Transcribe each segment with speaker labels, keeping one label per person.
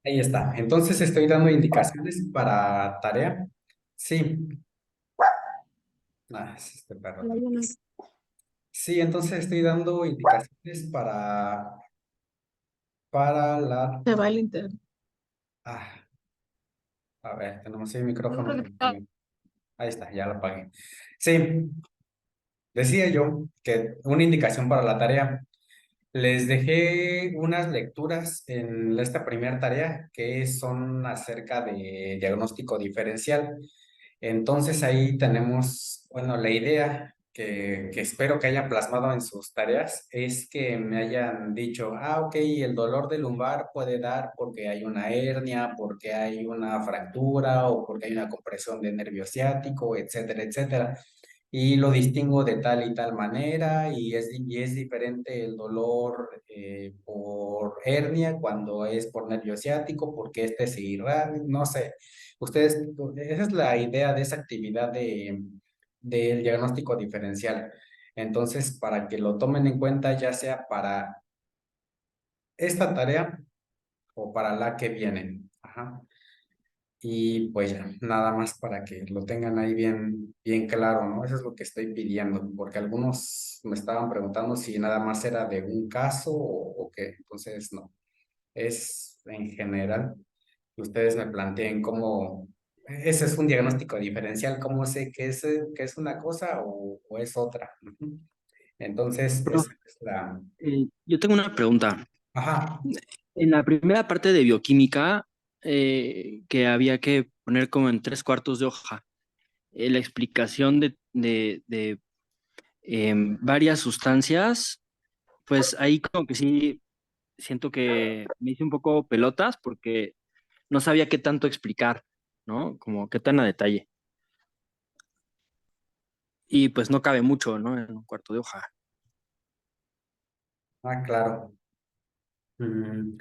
Speaker 1: Ahí está. Entonces estoy dando indicaciones para tarea. Sí. Es este perro
Speaker 2: Hola,
Speaker 1: también.
Speaker 2: buenas.
Speaker 1: Sí, entonces estoy dando indicaciones para la...
Speaker 2: Se va el internet.
Speaker 1: Ah, a ver, tenemos ahí el
Speaker 2: Yo
Speaker 1: micrófono
Speaker 2: creo
Speaker 1: que
Speaker 2: que
Speaker 1: no está bien. Ahí está, ya lo apagué. Sí, decía yo que una indicación para la tarea. Les dejé unas lecturas en esta primera tarea que son acerca de diagnóstico diferencial. Entonces ahí tenemos, bueno, la idea que espero que hayan plasmado en sus tareas es que me hayan dicho, ok, el dolor de lumbar puede dar porque hay una hernia, porque hay una fractura o porque hay una compresión de nervio ciático, etcétera, etcétera. Y lo distingo de tal y tal manera y es diferente el dolor por hernia cuando es por nervio ciático, porque este se irradia, no sé. Ustedes, esa es la idea de esa actividad del diagnóstico diferencial. Entonces, para que lo tomen en cuenta, ya sea para esta tarea o para la que viene. Ajá. Y pues ya, nada más para que lo tengan ahí bien, bien claro, ¿no? Eso es lo que estoy pidiendo, porque algunos me estaban preguntando si nada más era de un caso o qué. Entonces, no, es en general. Ustedes me planteen cómo, ese es un diagnóstico diferencial, cómo sé que es una cosa o es otra. Ujú. Entonces,
Speaker 3: Prof,
Speaker 1: esa es la...
Speaker 3: yo tengo una pregunta.
Speaker 1: Ajá.
Speaker 3: En la primera parte de bioquímica, que había que poner como en tres cuartos de hoja, la explicación de varias sustancias, pues ahí como que sí siento que me hice un poco pelotas porque no sabía qué tanto explicar, ¿no? Como qué tan a detalle. Y pues no cabe mucho, ¿no? En un cuarto de hoja.
Speaker 1: Claro. Mm,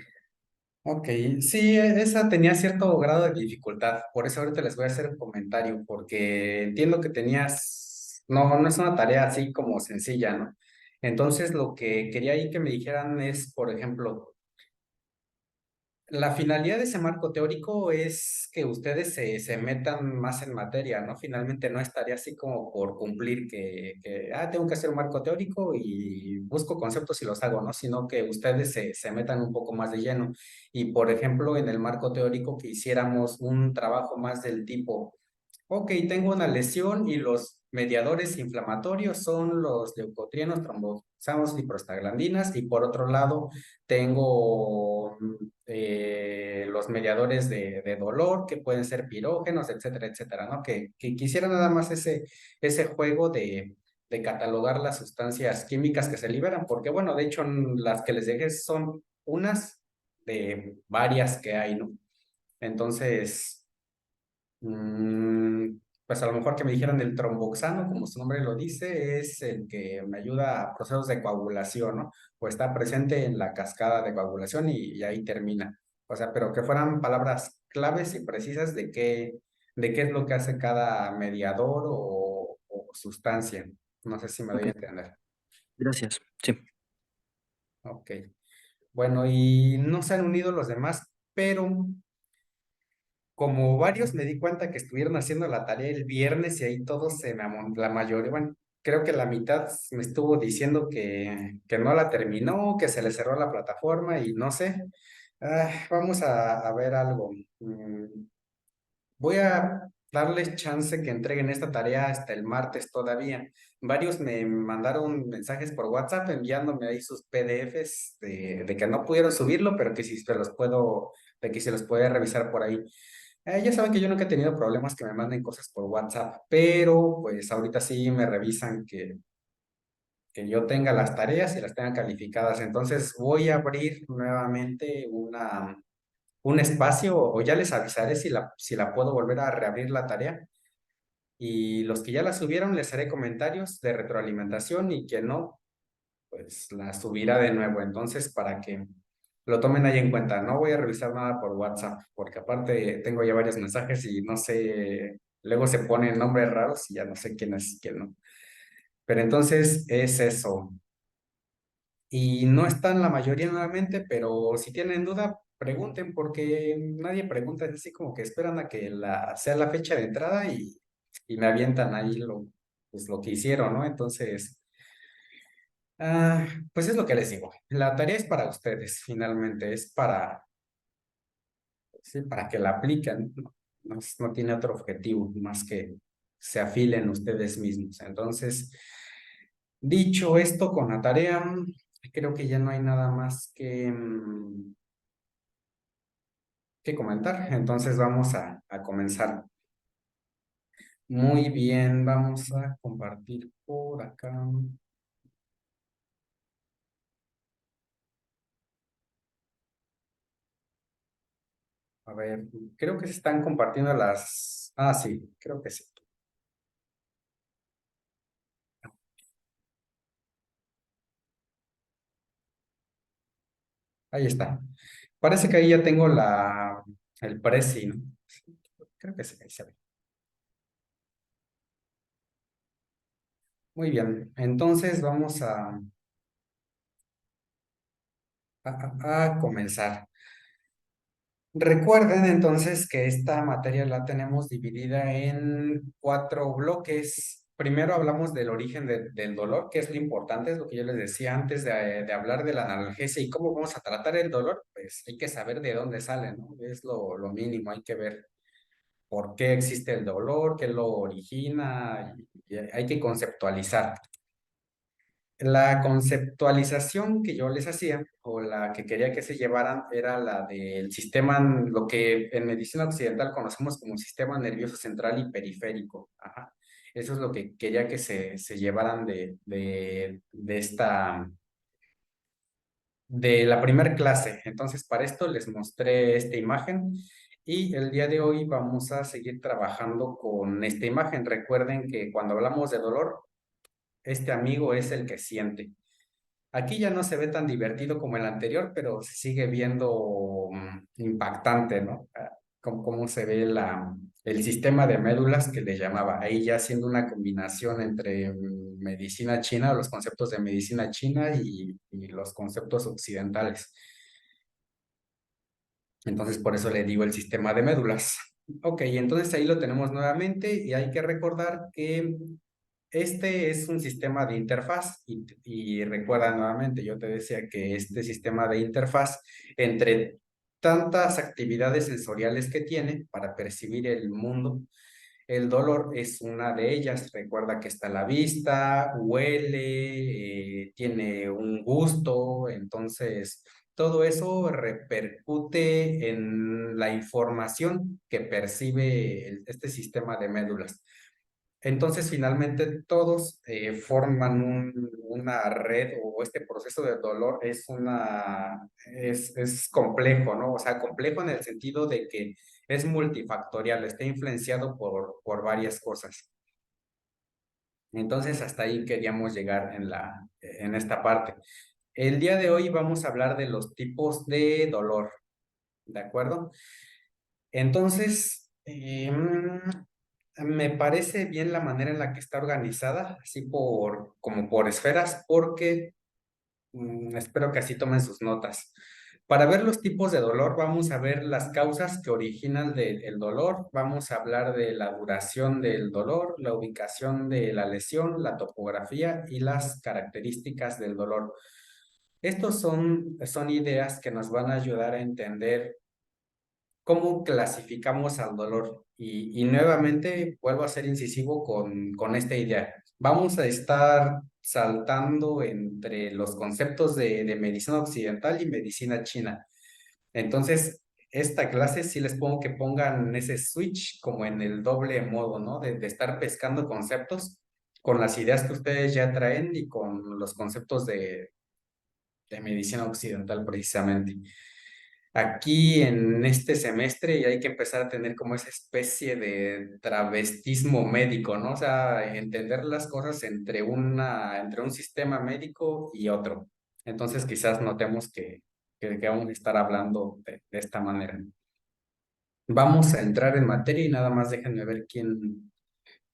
Speaker 1: ok, sí, esa tenía cierto grado de dificultad, por eso ahorita les voy a hacer un comentario, porque entiendo que tenías, no, no es una tarea así como sencilla, ¿no? Entonces lo que quería ahí que me dijeran es, por ejemplo, la finalidad de ese marco teórico es que ustedes se metan más en materia, ¿no? Finalmente no estaría así como por cumplir tengo que hacer un marco teórico y busco conceptos y los hago, ¿no? Sino que ustedes se metan un poco más de lleno. Y, por ejemplo, en el marco teórico que hiciéramos un trabajo más del tipo, ok, tengo una lesión y los mediadores inflamatorios son los leucotrienos, tromboxanos y prostaglandinas. Y por otro lado, tengo los mediadores de dolor que pueden ser pirógenos, etcétera, etcétera, ¿no? Que quisiera nada más ese juego de catalogar las sustancias químicas que se liberan, porque bueno, de hecho, las que les dejé son unas de varias que hay, ¿no? Entonces... pues a lo mejor que me dijeran el tromboxano, como su nombre lo dice, es el que me ayuda a procesos de coagulación, ¿no? O está presente en la cascada de coagulación y ahí termina. O sea, pero que fueran palabras claves y precisas de qué es lo que hace cada mediador o sustancia. No sé si me doy
Speaker 3: Ok,
Speaker 1: a entender.
Speaker 3: gracias. Sí.
Speaker 1: Ok. Bueno, y no se han unido los demás, pero como varios me di cuenta que estuvieron haciendo la tarea el viernes y ahí todos la mayoría, bueno, creo que la mitad me estuvo diciendo que no la terminó, que se le cerró la plataforma y no sé. Vamos a ver algo. Voy a darles chance que entreguen esta tarea hasta el martes todavía. Varios me mandaron mensajes por WhatsApp enviándome ahí sus PDFs de que no pudieron subirlo, pero que si se los puedo, de que se los puede revisar por ahí. Ya saben que yo nunca he tenido problemas que me manden cosas por WhatsApp, pero pues ahorita sí me revisan que yo tenga las tareas y las tenga calificadas. Entonces voy a abrir nuevamente un espacio o ya les avisaré si la puedo volver a reabrir la tarea. Y los que ya la subieron les haré comentarios de retroalimentación y que no, pues la subirá de nuevo. Entonces, para que lo tomen ahí en cuenta, no voy a revisar nada por WhatsApp, porque aparte tengo ya varios mensajes y no sé, luego se ponen nombres raros y ya no sé quién es quién no. Pero entonces es eso. Y no están la mayoría nuevamente, pero si tienen duda, pregunten porque nadie pregunta, es así como que esperan a que sea la fecha de entrada y me avientan ahí pues lo que hicieron, ¿no? Entonces, ah, pues es lo que les digo. La tarea es para ustedes, finalmente, es sí, para que la apliquen, ¿no? No tiene otro objetivo más que se afilen ustedes mismos. Entonces, dicho esto con la tarea, creo que ya no hay nada más que comentar. Entonces vamos a comenzar. Muy bien, vamos a compartir por acá. A ver, creo que se están compartiendo las... Ah, sí, creo que sí. Ahí está. Parece que ahí ya tengo el presi, ¿no? Sí, creo que sí, ahí se ve. Muy bien, entonces vamos a comenzar. Recuerden entonces que esta materia la tenemos dividida en cuatro bloques. Primero hablamos del origen del dolor, que es lo importante, es lo que yo les decía antes de hablar de la analgesia y cómo vamos a tratar el dolor, pues hay que saber de dónde sale, ¿no? Es lo mínimo, hay que ver por qué existe el dolor, qué lo origina, y hay que conceptualizar. La conceptualización que yo les hacía o la que quería que se llevaran era la del sistema, lo que en medicina occidental conocemos como sistema nervioso central y periférico. Ajá. Eso es lo que quería que se llevaran de la primera clase. Entonces, para esto les mostré esta imagen y el día de hoy vamos a seguir trabajando con esta imagen. Recuerden que cuando hablamos de dolor, este amigo es el que siente. Aquí ya no se ve tan divertido como el anterior, pero se sigue viendo impactante, ¿no? Cómo se ve el sistema de médulas que le llamaba. Ahí ya haciendo una combinación entre medicina china, los conceptos de medicina china y los conceptos occidentales. Entonces, por eso le digo el sistema de médulas. Ok, entonces ahí lo tenemos nuevamente y hay que recordar que este es un sistema de interfaz y recuerda nuevamente, yo te decía que este sistema de interfaz, entre tantas actividades sensoriales que tiene para percibir el mundo, el dolor es una de ellas. Recuerda que está la vista, huele, tiene un gusto, entonces todo eso repercute en la información que percibe este sistema de médulas. Entonces, finalmente, todos forman una red o este proceso de dolor es complejo, ¿no? O sea, complejo en el sentido de que es multifactorial, está influenciado por varias cosas. Entonces, hasta ahí queríamos llegar en esta parte. El día de hoy vamos a hablar de los tipos de dolor, ¿de acuerdo? Entonces, me parece bien la manera en la que está organizada, así como por esferas, porque espero que así tomen sus notas. Para ver los tipos de dolor, vamos a ver las causas que originan el dolor, vamos a hablar de la duración del dolor, la ubicación de la lesión, la topografía y las características del dolor. Estos son ideas que nos van a ayudar a entender cómo clasificamos al dolor. Y nuevamente vuelvo a ser incisivo con esta idea. Vamos a estar saltando entre los conceptos de medicina occidental y medicina china. Entonces, esta clase sí les pongo que pongan ese switch como en el doble modo, ¿no? De estar pescando conceptos con las ideas que ustedes ya traen y con los conceptos de medicina occidental precisamente. Aquí en este semestre ya hay que empezar a tener como esa especie de travestismo médico, ¿no? O sea, entender las cosas entre un sistema médico y otro. Entonces quizás notemos que vamos a estar hablando de esta manera. Vamos a entrar en materia y nada más déjenme ver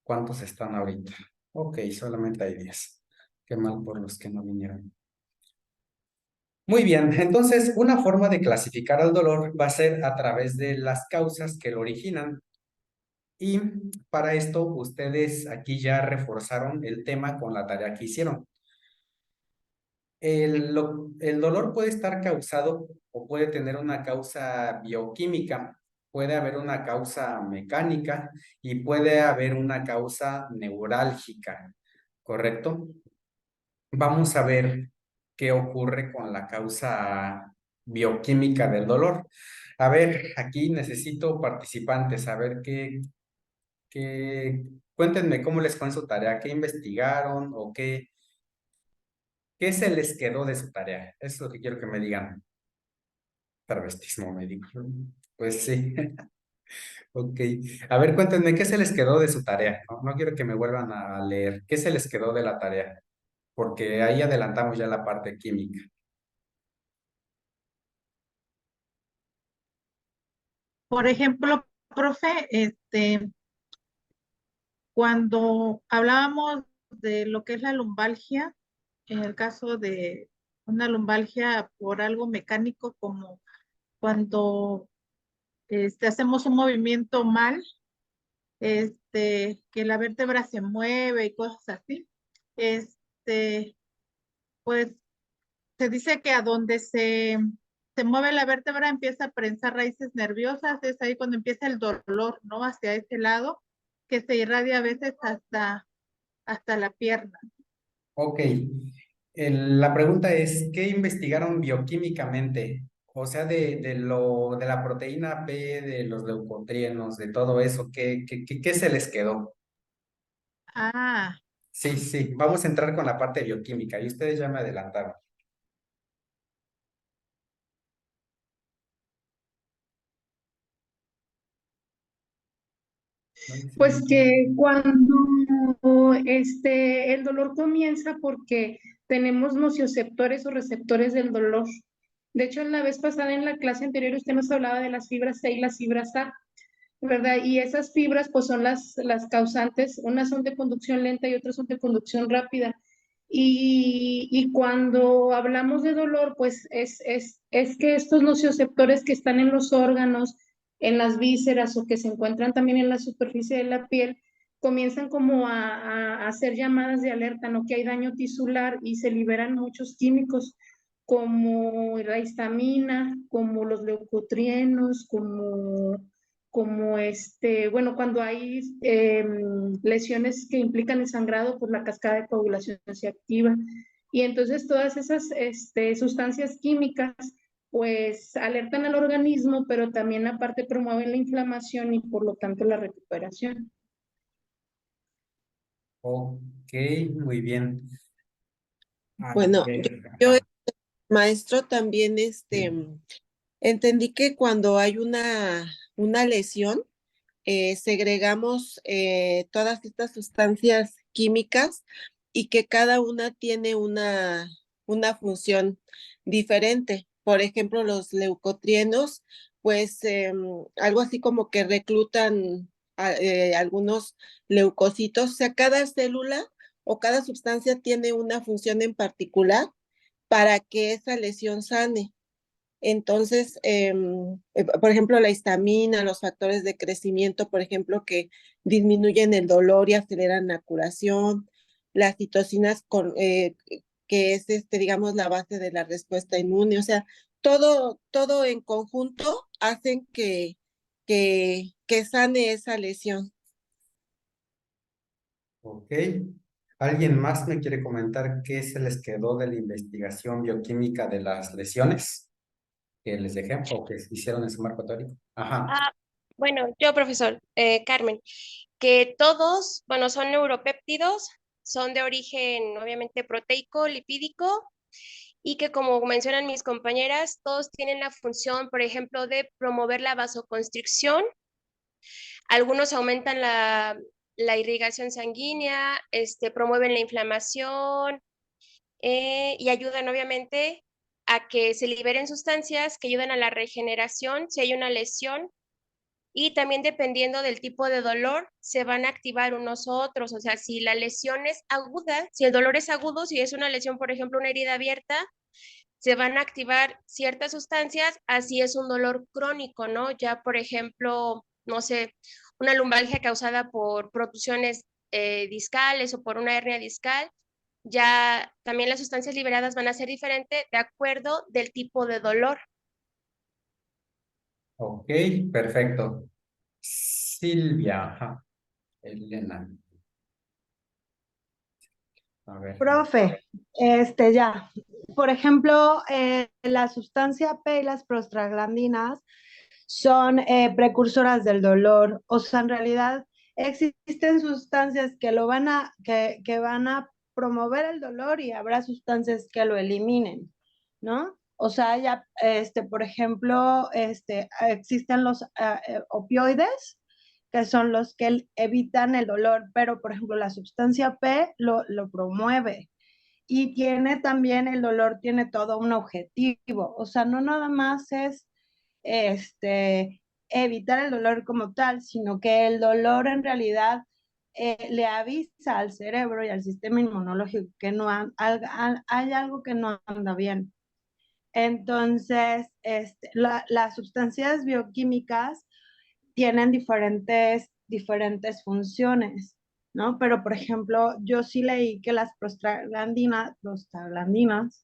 Speaker 1: cuántos están ahorita. Ok, solamente hay 10. Qué mal por los que no vinieron. Muy bien, entonces una forma de clasificar al dolor va a ser a través de las causas que lo originan. Y para esto ustedes aquí ya reforzaron el tema con la tarea que hicieron. El dolor puede estar causado o puede tener una causa bioquímica, puede haber una causa mecánica y puede haber una causa neurálgica, ¿correcto? Vamos a ver qué ocurre con la causa bioquímica del dolor. A ver, aquí necesito participantes, a ver cuéntenme cómo les fue en su tarea, qué investigaron o qué se les quedó de su tarea. Eso es lo que quiero que me digan. Travestismo médico. Pues sí, ok. A ver, cuéntenme qué se les quedó de su tarea. No, no quiero que me vuelvan a leer. ¿Qué se les quedó de la tarea? Porque ahí adelantamos ya la parte química.
Speaker 2: Por ejemplo, profe, cuando hablábamos de lo que es la lumbalgia, en el caso de una lumbalgia por algo mecánico, como cuando hacemos un movimiento mal, que la vértebra se mueve y cosas así, este, pues se dice que a donde se mueve la vértebra empieza a prensar raíces nerviosas, es ahí cuando empieza el dolor, ¿no? Hacia ese lado, que se irradia a veces hasta la pierna.
Speaker 1: Ok. La pregunta es, ¿qué investigaron bioquímicamente? O sea, de la proteína B, de los leucotrienos, de todo eso, ¿qué se les quedó?
Speaker 2: Ah,
Speaker 1: Sí, sí, vamos a entrar con la parte bioquímica y ustedes ya me adelantaron. ¿No?
Speaker 4: Pues que cuando el dolor comienza porque tenemos nocioceptores o receptores del dolor. De hecho, en la vez pasada en la clase anterior usted nos hablaba de las fibras C y las fibras A, ¿verdad? Y esas fibras pues son las causantes, unas son de conducción lenta y otras son de conducción rápida. Y cuando hablamos de dolor, pues es que estos nocioceptores que están en los órganos, en las vísceras o que se encuentran también en la superficie de la piel, comienzan como a hacer llamadas de alerta, ¿no? Que hay daño tisular y se liberan muchos químicos como la histamina, como los leucotrienos, como bueno, cuando hay lesiones que implican el sangrado, pues la cascada de coagulación se activa. Y entonces todas esas sustancias químicas pues alertan al organismo, pero también aparte promueven la inflamación y por lo tanto la recuperación.
Speaker 1: Ok, muy bien. A
Speaker 5: Bueno,
Speaker 1: ver,
Speaker 5: yo,
Speaker 1: ajá.
Speaker 5: maestro, también entendí que cuando hay una lesión, segregamos todas estas sustancias químicas y que cada una tiene una función diferente. Por ejemplo, los leucotrienos, pues algo así como que reclutan algunos leucocitos, o sea, cada célula o cada sustancia tiene una función en particular para que esa lesión sane. Entonces, por ejemplo, la histamina, los factores de crecimiento, por ejemplo, que disminuyen el dolor y aceleran la curación, las citocinas que es, digamos, la base de la respuesta inmune, o sea, todo en conjunto hacen que sane esa lesión.
Speaker 1: Ok. ¿Alguien más me quiere comentar qué se les quedó de la investigación bioquímica de las lesiones que les dejé o que hicieron en su marco teórico? Ajá.
Speaker 6: Ah, bueno, yo, profesor, Carmen, que todos, bueno, son neuropéptidos, son de origen obviamente proteico, lipídico, y que como mencionan mis compañeras, todos tienen la función, por ejemplo, de promover la vasoconstricción. Algunos aumentan la irrigación sanguínea, promueven la inflamación, y ayudan obviamente a que se liberen sustancias que ayudan a la regeneración si hay una lesión, y también dependiendo del tipo de dolor, se van a activar unos u otros. O sea, si la lesión es aguda, si el dolor es agudo, si es una lesión, por ejemplo, una herida abierta, se van a activar ciertas sustancias, así es un dolor crónico, ¿no? Ya, por ejemplo, no sé, una lumbalgia causada por protusiones discales o por una hernia discal, ya también las sustancias liberadas van a ser diferentes de acuerdo del tipo de dolor.
Speaker 1: Ok, perfecto. Silvia, ajá. Elena, a ver.
Speaker 7: Profe, ya. Por ejemplo, la sustancia P y las prostaglandinas son precursoras del dolor. O sea, en realidad existen sustancias que que van a promover el dolor y habrá sustancias que lo eliminen, ¿no? O sea, ya, por ejemplo, existen los opioides, que son los que evitan el dolor, pero por ejemplo la sustancia P lo promueve y tiene también el dolor, tiene todo un objetivo, o sea, no nada más es evitar el dolor como tal, sino que el dolor en realidad le avisa al cerebro y al sistema inmunológico que no hay algo que no anda bien. Entonces, las sustancias bioquímicas tienen diferentes funciones, ¿no? Pero, por ejemplo, yo sí leí que las prostaglandinas,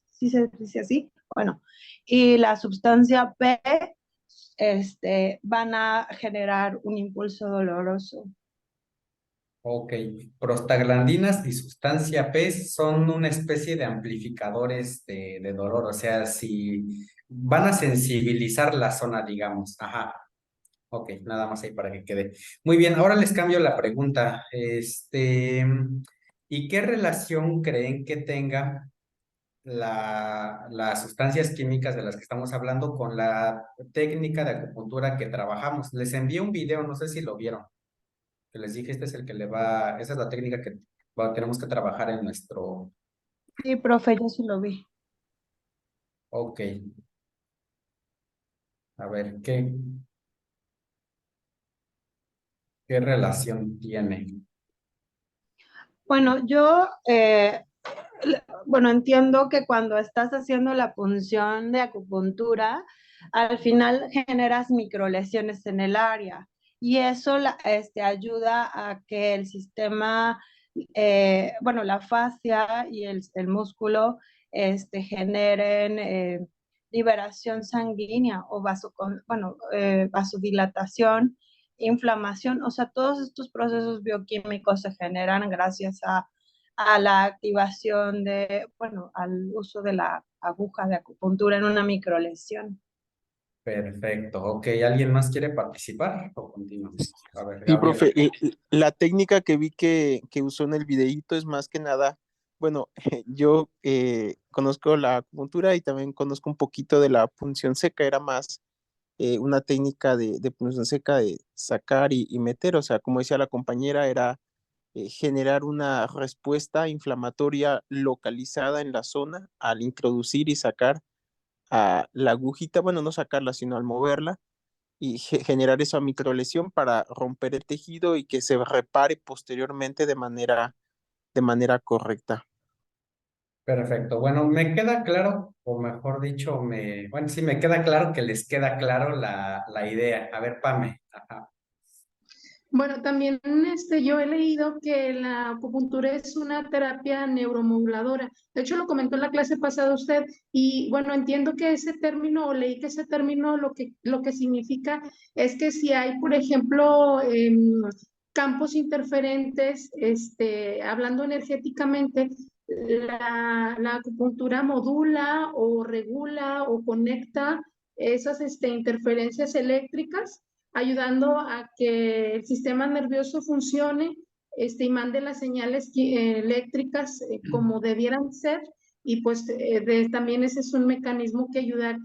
Speaker 7: ¿sí se dice así? Bueno, y la sustancia P, van a generar un impulso doloroso.
Speaker 1: Ok, prostaglandinas y sustancia P son una especie de amplificadores de dolor, o sea, si van a sensibilizar la zona, digamos. Ajá, ok, nada más ahí para que quede. Muy bien, ahora les cambio la pregunta. ¿Y qué relación creen que tenga las sustancias químicas de las que estamos hablando con la técnica de acupuntura que trabajamos? Les envié un video, no sé si lo vieron, que les dije, este es el que esa es la técnica que tenemos que trabajar en nuestro.
Speaker 7: Sí, profe, yo sí lo vi.
Speaker 1: Ok, a ver, ¿qué relación tiene?
Speaker 7: Bueno, bueno, entiendo que cuando estás haciendo la punción de acupuntura, al final generas microlesiones en el área y eso ayuda a que el sistema, bueno, la fascia y el músculo generen liberación sanguínea o vasodilatación, inflamación, o sea, todos estos procesos bioquímicos se generan gracias a la activación bueno, al uso de la aguja de acupuntura en una microlesión.
Speaker 1: Perfecto, ok, ¿alguien más quiere participar o continuamos? A ver,
Speaker 8: Sí,
Speaker 1: Gabriela.
Speaker 8: profe, la técnica que vi que usó en el videíto es más que nada, bueno, yo conozco la acupuntura y también conozco un poquito de la punción seca, era más una técnica de punción seca de sacar y meter, o sea, como decía la compañera, era generar una respuesta inflamatoria localizada en la zona al introducir y sacar a la agujita, bueno, no sacarla, sino al moverla y generar esa microlesión para romper el tejido y que se repare posteriormente de manera correcta.
Speaker 1: Perfecto, bueno, me queda claro, o mejor dicho, bueno, sí, me queda claro que les queda claro la idea. A ver, Pame. Ajá.
Speaker 4: Bueno, también yo he leído que la acupuntura es una terapia neuromoduladora. De hecho, lo comentó en la clase pasada usted y bueno, entiendo que ese término, o leí que ese término lo que significa es que si hay, por ejemplo, campos interferentes, hablando energéticamente, la acupuntura modula o regula o conecta esas interferencias eléctricas ayudando a que el sistema nervioso funcione y mande las señales eléctricas como debieran ser. Y pues también ese es un mecanismo que ayuda a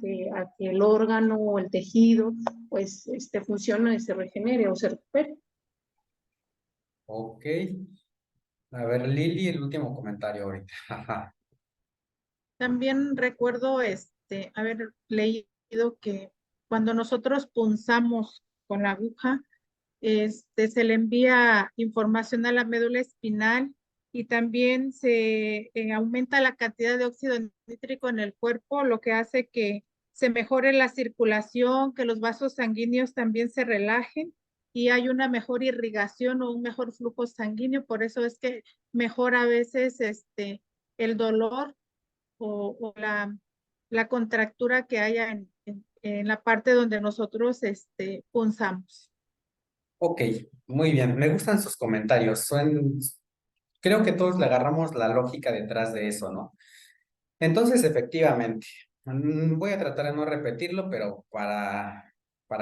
Speaker 4: que el órgano o el tejido pues funcione y se regenere o se recupere.
Speaker 1: Ok. A ver, Lili, el último comentario ahorita. Ajá.
Speaker 2: También recuerdo haber leído que cuando nosotros punzamos con la aguja, se le envía información a la médula espinal y también se aumenta la cantidad de óxido nítrico en el cuerpo, lo que hace que se mejore la circulación, que los vasos sanguíneos también se relajen y hay una mejor irrigación o un mejor flujo sanguíneo. Por eso es que mejora a veces el dolor o la contractura que haya en la parte donde nosotros punzamos.
Speaker 1: Ok, muy bien. Me gustan sus comentarios. Creo que todos le agarramos la lógica detrás de eso, ¿no? Entonces, efectivamente, voy a tratar de no repetirlo, pero para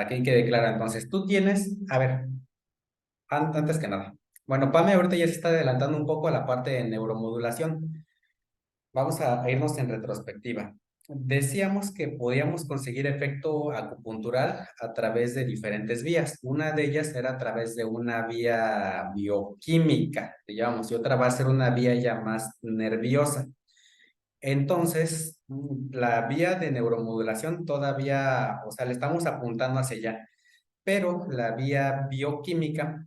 Speaker 1: que quede claro. Entonces, tú tienes, a ver, antes que nada. Bueno, Pame ahorita ya se está adelantando un poco a la parte de neuromodulación. Vamos a irnos en retrospectiva. Decíamos que podíamos conseguir efecto acupuntural a través de diferentes vías. Una de ellas era a través de una vía bioquímica, digamos, y otra va a ser una vía ya más nerviosa. Entonces, la vía de neuromodulación todavía, o sea, le estamos apuntando hacia allá, pero la vía bioquímica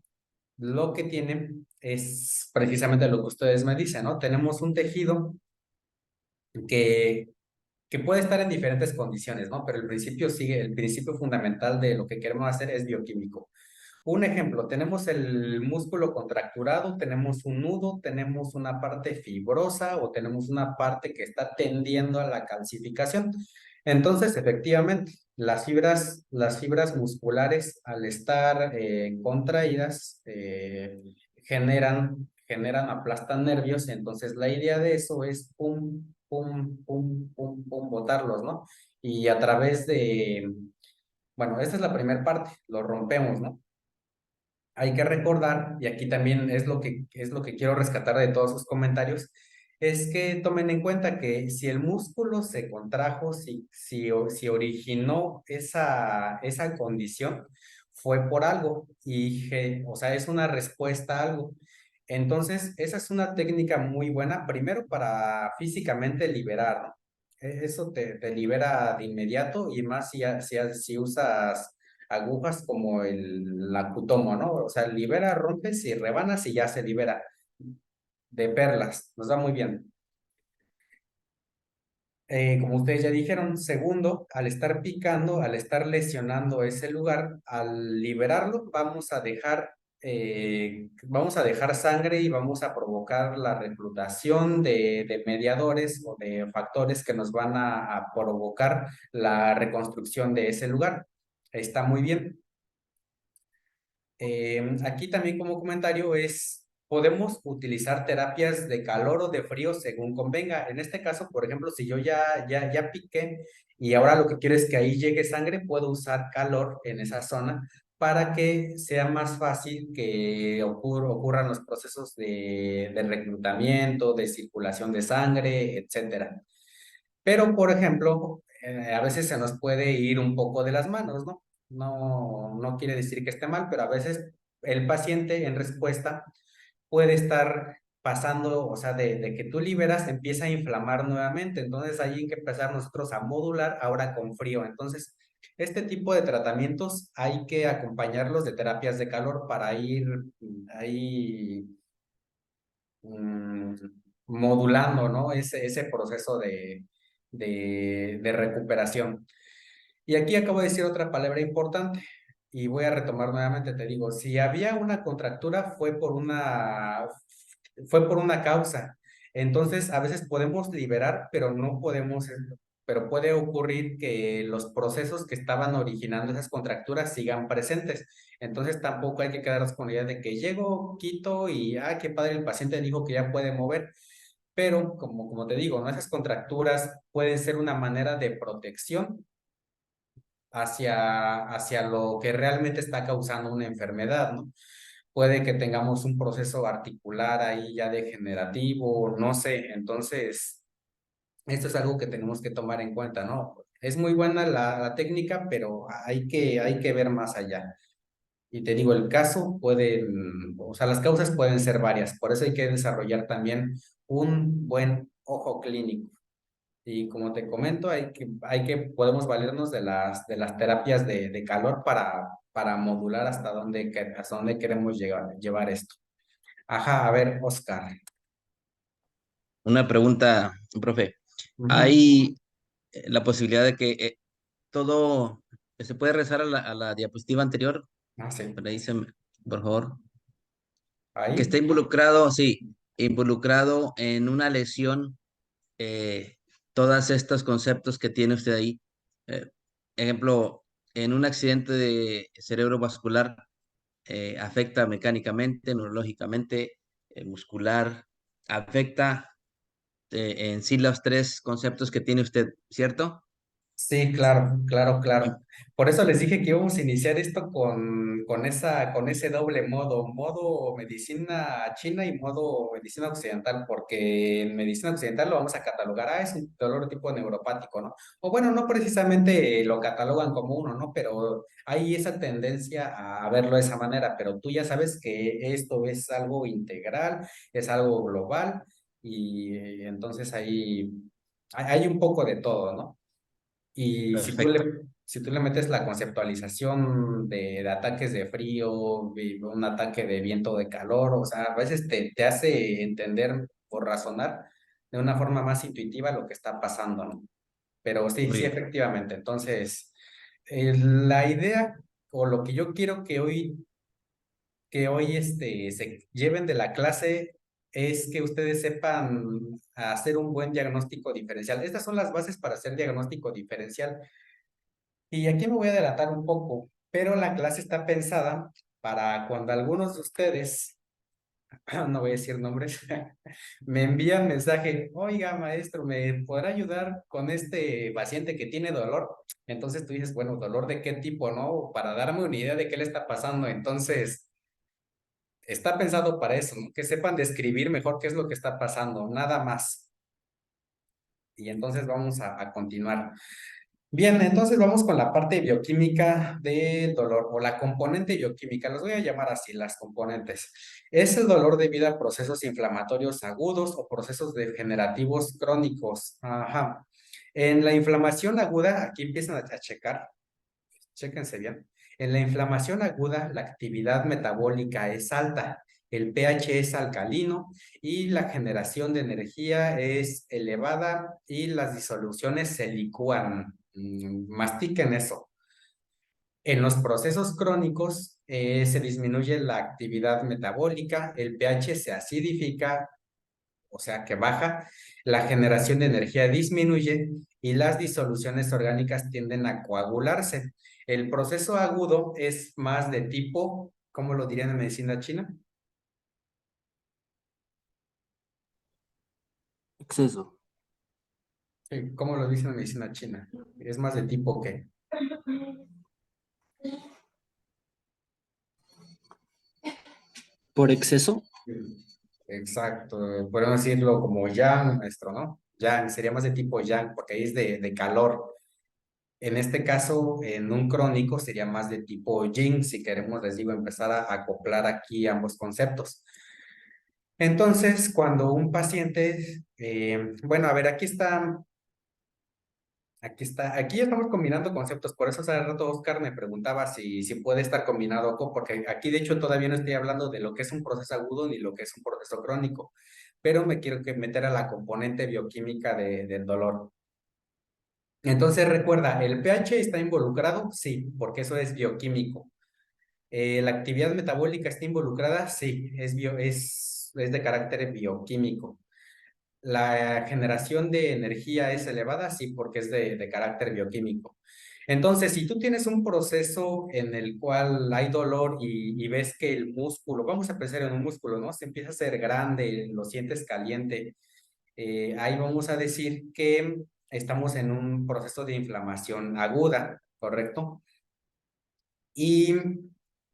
Speaker 1: lo que tiene es precisamente lo que ustedes me dicen, ¿no? Tenemos un tejido que, que puede estar en diferentes condiciones, ¿no? Pero el principio fundamental de lo que queremos hacer es bioquímico. Un ejemplo, tenemos el músculo contracturado, tenemos un nudo, tenemos una parte fibrosa o tenemos una parte que está tendiendo a la calcificación. Entonces, efectivamente, las fibras musculares al estar contraídas aplastan nervios. Entonces, la idea de eso es pum, pum, pum, pum, pum, botarlos, ¿no? Y a través bueno, esta es la primera parte, lo rompemos, ¿no? Hay que recordar, y aquí también es lo que quiero rescatar de todos sus comentarios, es que tomen en cuenta que si el músculo se contrajo, si originó esa condición, fue por algo, o sea, es una respuesta a algo. Entonces, esa es una técnica muy buena, primero para físicamente liberar, ¿no? Eso te libera de inmediato y más si usas agujas como el acutomo, ¿no? O sea, libera, rompes y rebanas y ya se libera de perlas. Nos va muy bien. Como ustedes ya dijeron, segundo, al estar picando, al estar lesionando ese lugar, al liberarlo, vamos a dejar sangre y vamos a provocar la reclutación de mediadores o de factores que nos van a provocar la reconstrucción de ese lugar. Está muy bien. Aquí también como comentario podemos utilizar terapias de calor o de frío según convenga. En este caso, por ejemplo, si yo ya piqué y ahora lo que quiero es que ahí llegue sangre, puedo usar calor en esa zona para que sea más fácil que ocurran los procesos de reclutamiento, de circulación de sangre, etcétera. Pero, por ejemplo, a veces se nos puede ir un poco de las manos, ¿no? No quiere decir que esté mal, pero a veces el paciente en respuesta puede estar pasando, o sea, de que tú liberas, empieza a inflamar nuevamente. Entonces, ahí hay que empezar nosotros a modular ahora con frío. Entonces, este tipo de tratamientos hay que acompañarlos de terapias de calor para ir ahí mm, modulando, ¿no? Ese proceso de recuperación. Y aquí acabo de decir otra palabra importante y voy a retomar nuevamente, te digo, si había una contractura fue por una causa. Entonces, a veces podemos liberar, pero no podemos, pero puede ocurrir que los procesos que estaban originando esas contracturas sigan presentes. Entonces, tampoco hay que quedarnos con la idea de que llego, quito y, qué padre, el paciente dijo que ya puede mover. Pero, como te digo, ¿no? Esas contracturas pueden ser una manera de protección hacia lo que realmente está causando una enfermedad, ¿no? Puede que tengamos un proceso articular ahí ya degenerativo, no sé. Entonces, esto es algo que tenemos que tomar en cuenta, ¿no? Es muy buena la técnica, pero hay que ver más allá. Y te digo, o sea, las causas pueden ser varias, por eso hay que desarrollar también un buen ojo clínico. Y como te comento, podemos valernos de las terapias de calor para modular hasta dónde queremos llevar esto. Ajá, a ver, Oscar.
Speaker 9: Una pregunta, profe.
Speaker 1: Ujú.
Speaker 9: ¿Hay la posibilidad de que todo se puede rezar a la diapositiva anterior?
Speaker 1: Ah, sí.
Speaker 9: Por ahí por favor. Que
Speaker 1: Ahí.
Speaker 9: esté involucrado, sí, involucrado en una lesión, todos estos conceptos que tiene usted ahí. Eh, ejemplo, en un accidente de cerebrovascular, afecta mecánicamente, neurológicamente, muscular, afecta en sí los tres conceptos que tiene usted, ¿cierto?
Speaker 1: Sí, claro, claro,
Speaker 9: Y-
Speaker 1: claro. Por eso les dije que íbamos a iniciar esto con ese doble modo, modo medicina china y modo medicina occidental, porque en medicina occidental lo vamos a catalogar, es un dolor tipo neuropático, ¿no? O bueno, no precisamente lo catalogan como uno, ¿no? Pero hay esa tendencia a verlo de esa manera, pero tú ya sabes que esto es algo integral, es algo global y entonces ahí hay un poco de todo, ¿no? Y
Speaker 9: Perfecto.
Speaker 1: si tú le metes la conceptualización de ataques de frío, un ataque de viento de calor, o sea, a veces te hace entender o razonar de una forma más intuitiva lo que está pasando, ¿no? Pero sí,
Speaker 9: Muy
Speaker 1: sí,
Speaker 9: bien.
Speaker 1: efectivamente. Entonces, la idea o lo que yo quiero que hoy se lleven de la clase es que ustedes sepan hacer un buen diagnóstico diferencial. Estas son las bases para hacer diagnóstico diferencial. Y aquí me voy a adelantar un poco, pero la clase está pensada para cuando algunos de ustedes, no voy a decir nombres, me envían mensaje, oiga, maestro, ¿me podrá ayudar con este paciente que tiene dolor? Entonces tú dices, bueno, ¿dolor de qué tipo, no? Para darme una idea de qué le está pasando. Entonces, está pensado para eso, ¿no? Que sepan describir mejor qué es lo que está pasando, nada más. Y entonces vamos a continuar. Bien, entonces vamos con la parte bioquímica del dolor o la componente bioquímica. Los voy a llamar así, las componentes. Es el dolor debido a procesos inflamatorios agudos o procesos degenerativos crónicos. Ajá. En la inflamación aguda, aquí empiezan a checar, chéquense bien. En la inflamación aguda, la actividad metabólica es alta, el pH es alcalino y la generación de energía es elevada y las disoluciones se licúan. Mastiquen eso. En los procesos crónicos se disminuye la actividad metabólica, el pH se acidifica, o sea que baja, la generación de energía disminuye y las disoluciones orgánicas tienden a coagularse. El proceso agudo es más de tipo, ¿cómo lo dirían en medicina china?
Speaker 3: Exceso.
Speaker 1: Sí, ¿cómo lo dicen en medicina china? Es más de tipo ¿qué?
Speaker 3: ¿Por exceso?
Speaker 1: Exacto, podemos decirlo como yang, maestro, ¿no? Yang, sería más de tipo yang, porque ahí es de calor. En este caso, en un crónico sería más de tipo yin, si queremos, les digo, empezar a acoplar aquí ambos conceptos. Entonces, cuando un paciente, bueno, a ver, aquí ya estamos combinando conceptos, por eso hace rato Oscar me preguntaba si puede estar combinado, porque aquí de hecho todavía no estoy hablando de lo que es un proceso agudo ni lo que es un proceso crónico, pero me quiero meter a la componente bioquímica del dolor. Entonces recuerda, ¿el pH está involucrado? Sí, porque eso es bioquímico. ¿La actividad metabólica está involucrada? Sí, es de carácter bioquímico. ¿La generación de energía es elevada? Sí, porque es de carácter bioquímico. Entonces, si tú tienes un proceso en el cual hay dolor y ves que el músculo, vamos a pensar en un músculo, ¿no? Se empieza a hacer grande, lo sientes caliente, ahí vamos a decir que estamos en un proceso de inflamación aguda, ¿correcto? Y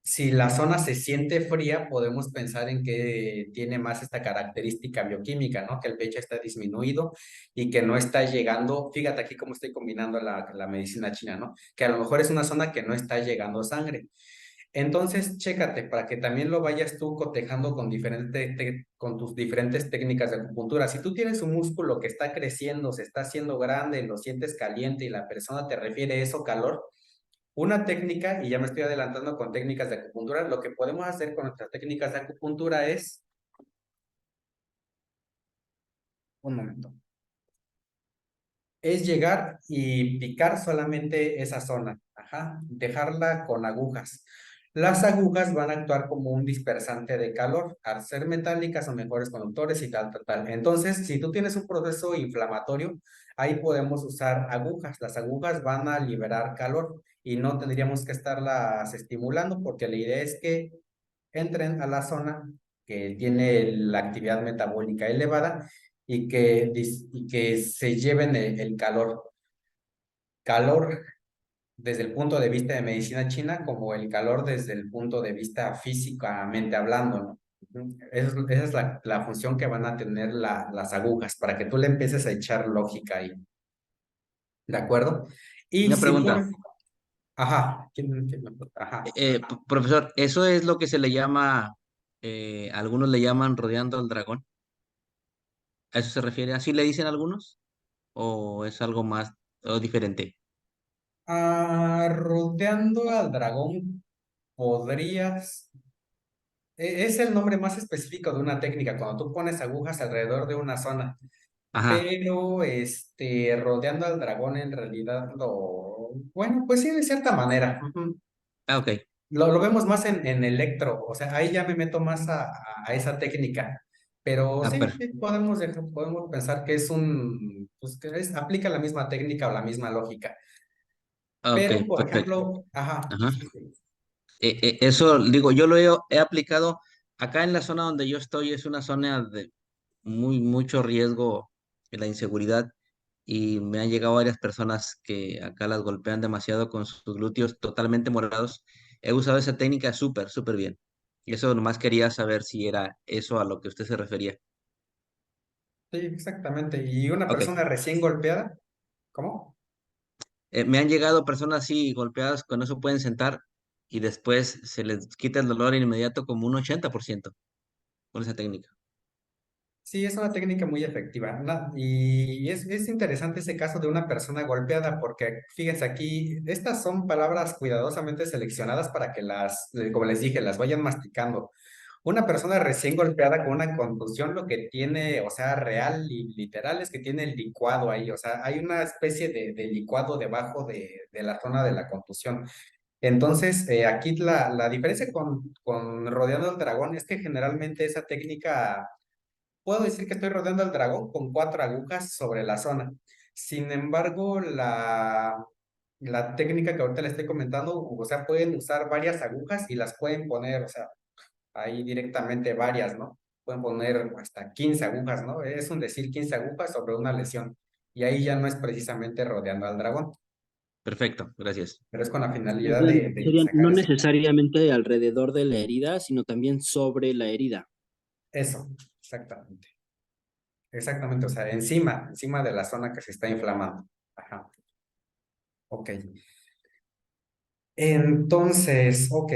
Speaker 1: si la zona se siente fría, podemos pensar en que tiene más esta característica bioquímica, ¿no? Que el pH está disminuido y que no está llegando, fíjate aquí cómo estoy combinando la medicina china, ¿no? Que a lo mejor es una zona que no está llegando sangre. Entonces, chécate para que también lo vayas tú cotejando con tus diferentes técnicas de acupuntura. Si tú tienes un músculo que está creciendo, se está haciendo grande, lo sientes caliente y la persona te refiere eso calor, una técnica, y ya me estoy adelantando con técnicas de acupuntura, lo que podemos hacer con nuestras técnicas de acupuntura es Un momento. Es llegar y picar solamente esa zona, ajá, dejarla con agujas. Las agujas van a actuar como un dispersante de calor, al ser metálicas son mejores conductores y tal, tal, tal. Entonces, si tú tienes un proceso inflamatorio, ahí podemos usar agujas. Las agujas van a liberar calor y no tendríamos que estarlas estimulando porque la idea es que entren a la zona que tiene la actividad metabólica elevada y que se lleven el calor. Calor desde el punto de vista de medicina china como el calor desde el punto de vista físicamente hablando, ¿no? Esa es la función que van a tener las agujas para que tú le empieces a echar lógica ahí. ¿De acuerdo? Y
Speaker 9: Una
Speaker 1: si
Speaker 9: pregunta,
Speaker 1: por... Ajá. Ajá.
Speaker 9: profesor, ¿eso es lo que se le llama, algunos le llaman rodeando al dragón? ¿A eso se refiere? ¿Así le dicen algunos? ¿O es algo más o diferente?
Speaker 1: Rodeando al dragón, podrías... Es el nombre más específico de una técnica, cuando tú pones agujas alrededor de una zona,
Speaker 9: Ajá,
Speaker 1: pero rodeando al dragón en realidad bueno, pues sí, de cierta manera. Ujú.
Speaker 9: ok,
Speaker 1: Lo vemos más en electro, o sea, ahí ya me meto más a esa técnica, pero
Speaker 9: ah,
Speaker 1: sí, sí, podemos pensar que es pues que aplica la misma técnica o la misma lógica.
Speaker 9: ok,
Speaker 1: Pero, por
Speaker 9: perfecto.
Speaker 1: ejemplo, ajá,
Speaker 9: Ajá.
Speaker 1: sí, sí.
Speaker 9: Eso, digo, yo he aplicado acá en la zona donde yo estoy, es una zona de mucho riesgo de la inseguridad y me han llegado varias personas que acá las golpean demasiado con sus glúteos totalmente morados. He usado esa técnica súper bien. Y eso nomás quería saber si era eso a lo que usted se refería.
Speaker 1: Sí, exactamente. ¿Y una
Speaker 9: Ok.
Speaker 1: persona recién golpeada? ¿Cómo?
Speaker 9: Me han llegado personas así golpeadas, con eso pueden sentar y después se les quita el dolor inmediato como un 80% con esa técnica.
Speaker 1: Sí, es una técnica muy efectiva. Y es interesante ese caso de una persona golpeada, porque fíjense aquí, estas son palabras cuidadosamente seleccionadas para que como les dije, las vayan masticando. Una persona recién golpeada con una contusión lo que tiene, o sea, real y literal es que tiene el licuado ahí, o sea, hay una especie de licuado debajo de la zona de la contusión. Entonces, aquí la diferencia con rodeando el dragón es que generalmente esa técnica puedo decir que estoy rodeando al dragón con 4 agujas sobre la zona. Sin embargo, la técnica que ahorita le estoy comentando, o sea, pueden usar varias agujas y las pueden poner, o sea, ahí directamente varias, ¿no? Pueden poner hasta 15 agujas, ¿no? Es un decir 15 agujas sobre una lesión. Y ahí ya no es precisamente rodeando al dragón,
Speaker 9: Perfecto, gracias.
Speaker 1: pero es con la finalidad de
Speaker 3: Serían
Speaker 1: sacar
Speaker 3: no
Speaker 1: ese...
Speaker 3: necesariamente alrededor de la herida, sino también sobre la herida.
Speaker 1: Eso, exactamente. Exactamente, o sea, encima de la zona que se está inflamando. Ajá, ok. Entonces, ok.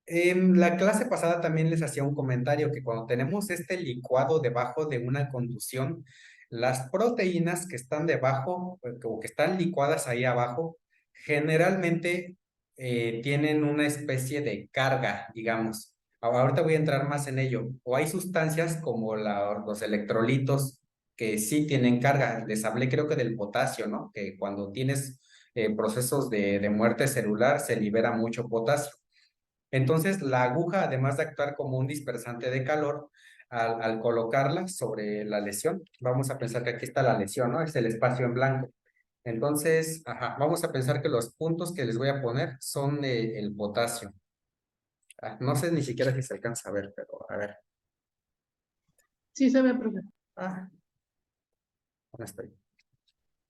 Speaker 1: En la clase pasada también les hacía un comentario que cuando tenemos este licuado debajo de una contusión, las proteínas que están debajo o que están licuadas ahí abajo, generalmente tienen una especie de carga, digamos. Ahorita voy a entrar más en ello. O hay sustancias como los electrolitos que sí tienen carga. Les hablé creo que del potasio, ¿no? Que cuando tienes procesos de muerte celular se libera mucho potasio. Entonces, la aguja, además de actuar como un dispersante de calor, al colocarla sobre la lesión, vamos a pensar que aquí está la lesión, ¿no? Es el espacio en blanco. Entonces, ajá, vamos a pensar que los puntos que les voy a poner son el potasio. No sé ni siquiera si se alcanza a ver, pero a ver.
Speaker 4: Sí se ve, profe.
Speaker 1: Ah, ¿dónde estoy?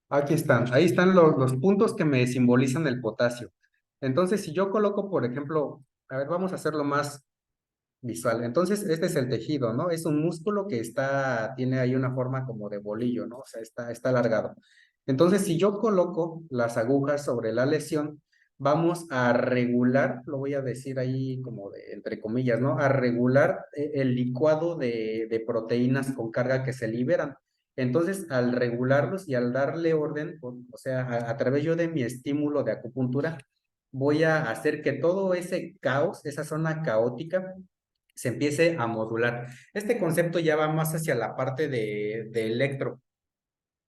Speaker 1: Aquí están. Ahí están los puntos que me simbolizan el potasio. Entonces, si yo coloco, por ejemplo, a ver, vamos a hacerlo más visual. Entonces, este es el tejido, ¿no? Es un músculo que tiene ahí una forma como de bolillo, ¿no? O sea, está alargado. Entonces, si yo coloco las agujas sobre la lesión, vamos a regular, lo voy a decir ahí como de, entre comillas, ¿no? A regular el licuado de proteínas con carga que se liberan. Entonces, al regularlos y al darle orden, o sea, a través yo de mi estímulo de acupuntura, voy a hacer que todo ese caos, esa zona caótica, se empiece a modular. Este concepto ya va más hacia la parte de electro,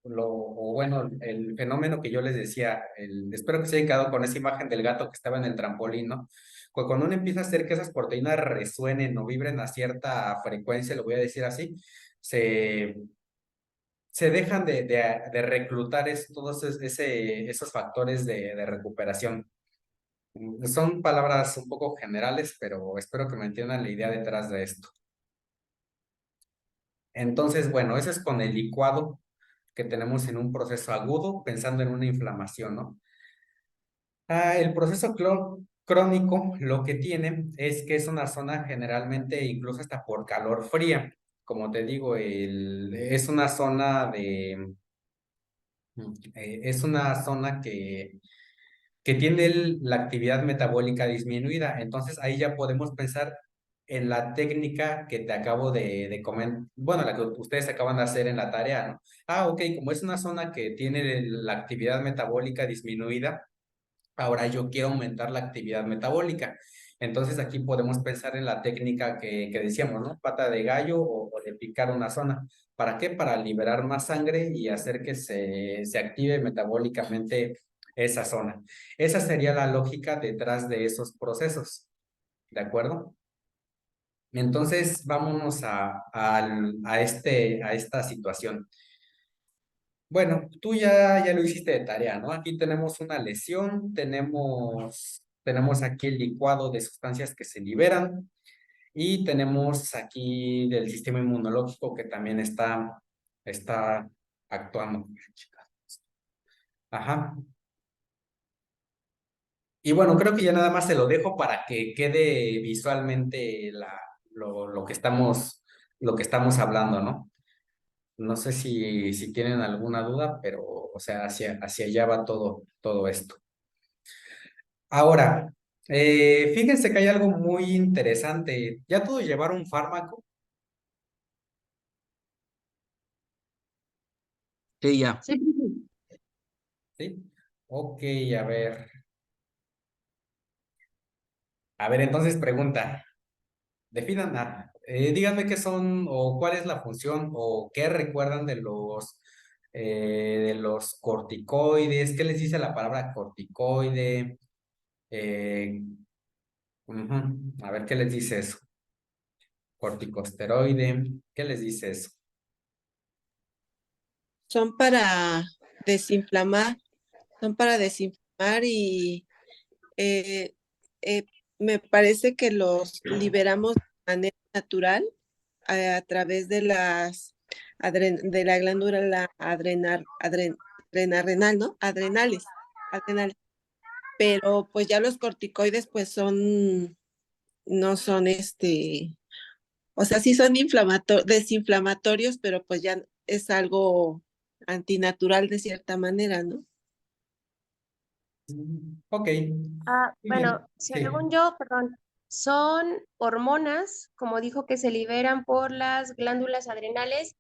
Speaker 1: o bueno, el fenómeno que yo les decía, espero que se hayan quedado con esa imagen del gato que estaba en el trampolín, ¿no? Cuando uno empieza a hacer que esas proteínas resuenen o vibren a cierta frecuencia, lo voy a decir así, se, se dejan de reclutar todos esos factores de recuperación. Son palabras un poco generales, pero espero que me entiendan la idea detrás de esto. Entonces, bueno, eso es con el licuado que tenemos en un proceso agudo, pensando en una inflamación, ¿no? El proceso crónico lo que tiene es que es una zona generalmente, incluso hasta por calor fría. Como te digo, es una zona es una zona que tiene la actividad metabólica disminuida. Entonces ahí ya podemos pensar en la técnica que te acabo de comentar, bueno, la que ustedes acaban de hacer en la tarea, ¿no? Ok, como es una zona que tiene la actividad metabólica disminuida, ahora yo quiero aumentar la actividad metabólica. Entonces aquí podemos pensar en la técnica que decíamos, ¿no? Pata de gallo o de picar una zona. ¿Para qué? Para liberar más sangre y hacer que se active metabólicamente esa zona. Esa sería la lógica detrás de esos procesos. ¿De acuerdo? Entonces, vámonos a esta situación. Bueno, tú ya lo hiciste de tarea, ¿no? Aquí tenemos una lesión, tenemos aquí el licuado de sustancias que se liberan y tenemos aquí del sistema inmunológico que también está actuando. Ajá. Y bueno, creo que ya nada más se lo dejo para que quede visualmente lo que estamos hablando, ¿no? No sé si tienen alguna duda, pero, o sea, hacia allá va todo esto. Ahora, fíjense que hay algo muy interesante. ¿Ya todos llevaron un fármaco?
Speaker 9: Sí, ya.
Speaker 2: Sí,
Speaker 1: ¿Sí? Ok, a ver. A ver, entonces pregunta. Definan, díganme qué son o cuál es la función o qué recuerdan de los corticoides. ¿Qué les dice la palabra corticoide? Eh, ujú, a ver, ¿qué les dice eso? Corticosteroide. ¿Qué les dice eso?
Speaker 5: Son para desinflamar, son para desinflamar y eh, eh, me parece que los liberamos de manera natural a través de de la glándula adrenal, ¿no? Adrenales. Pero pues ya los corticoides pues no son o sea, sí son desinflamatorios, pero pues ya es algo antinatural de cierta manera, ¿no?
Speaker 1: Ok, muy
Speaker 6: Bueno,
Speaker 1: bien. Sí.
Speaker 6: según yo, perdón, son hormonas, como dijo, que se liberan por las glándulas adrenales,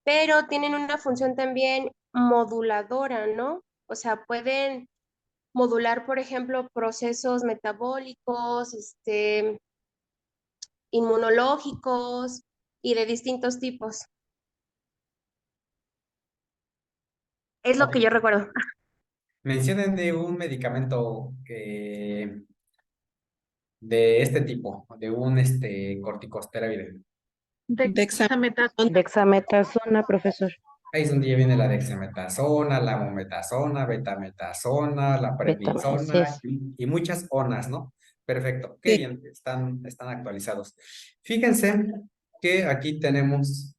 Speaker 6: pero tienen una función también moduladora, ¿no? O sea, pueden modular, por ejemplo, procesos metabólicos, inmunológicos y de distintos tipos. Es lo
Speaker 1: Ok.
Speaker 6: que yo recuerdo.
Speaker 1: Mencionen de un medicamento de este tipo, de un corticosteroide.
Speaker 4: Dexametasona.
Speaker 7: Dexametasona, profesor.
Speaker 1: Ahí es donde ya viene la dexametasona, la mometasona, betametasona, la
Speaker 7: Así
Speaker 1: prednisona
Speaker 7: es.
Speaker 1: y muchas onas, ¿no? Perfecto, qué
Speaker 5: Sí.
Speaker 1: bien, están actualizados. Fíjense que aquí tenemos,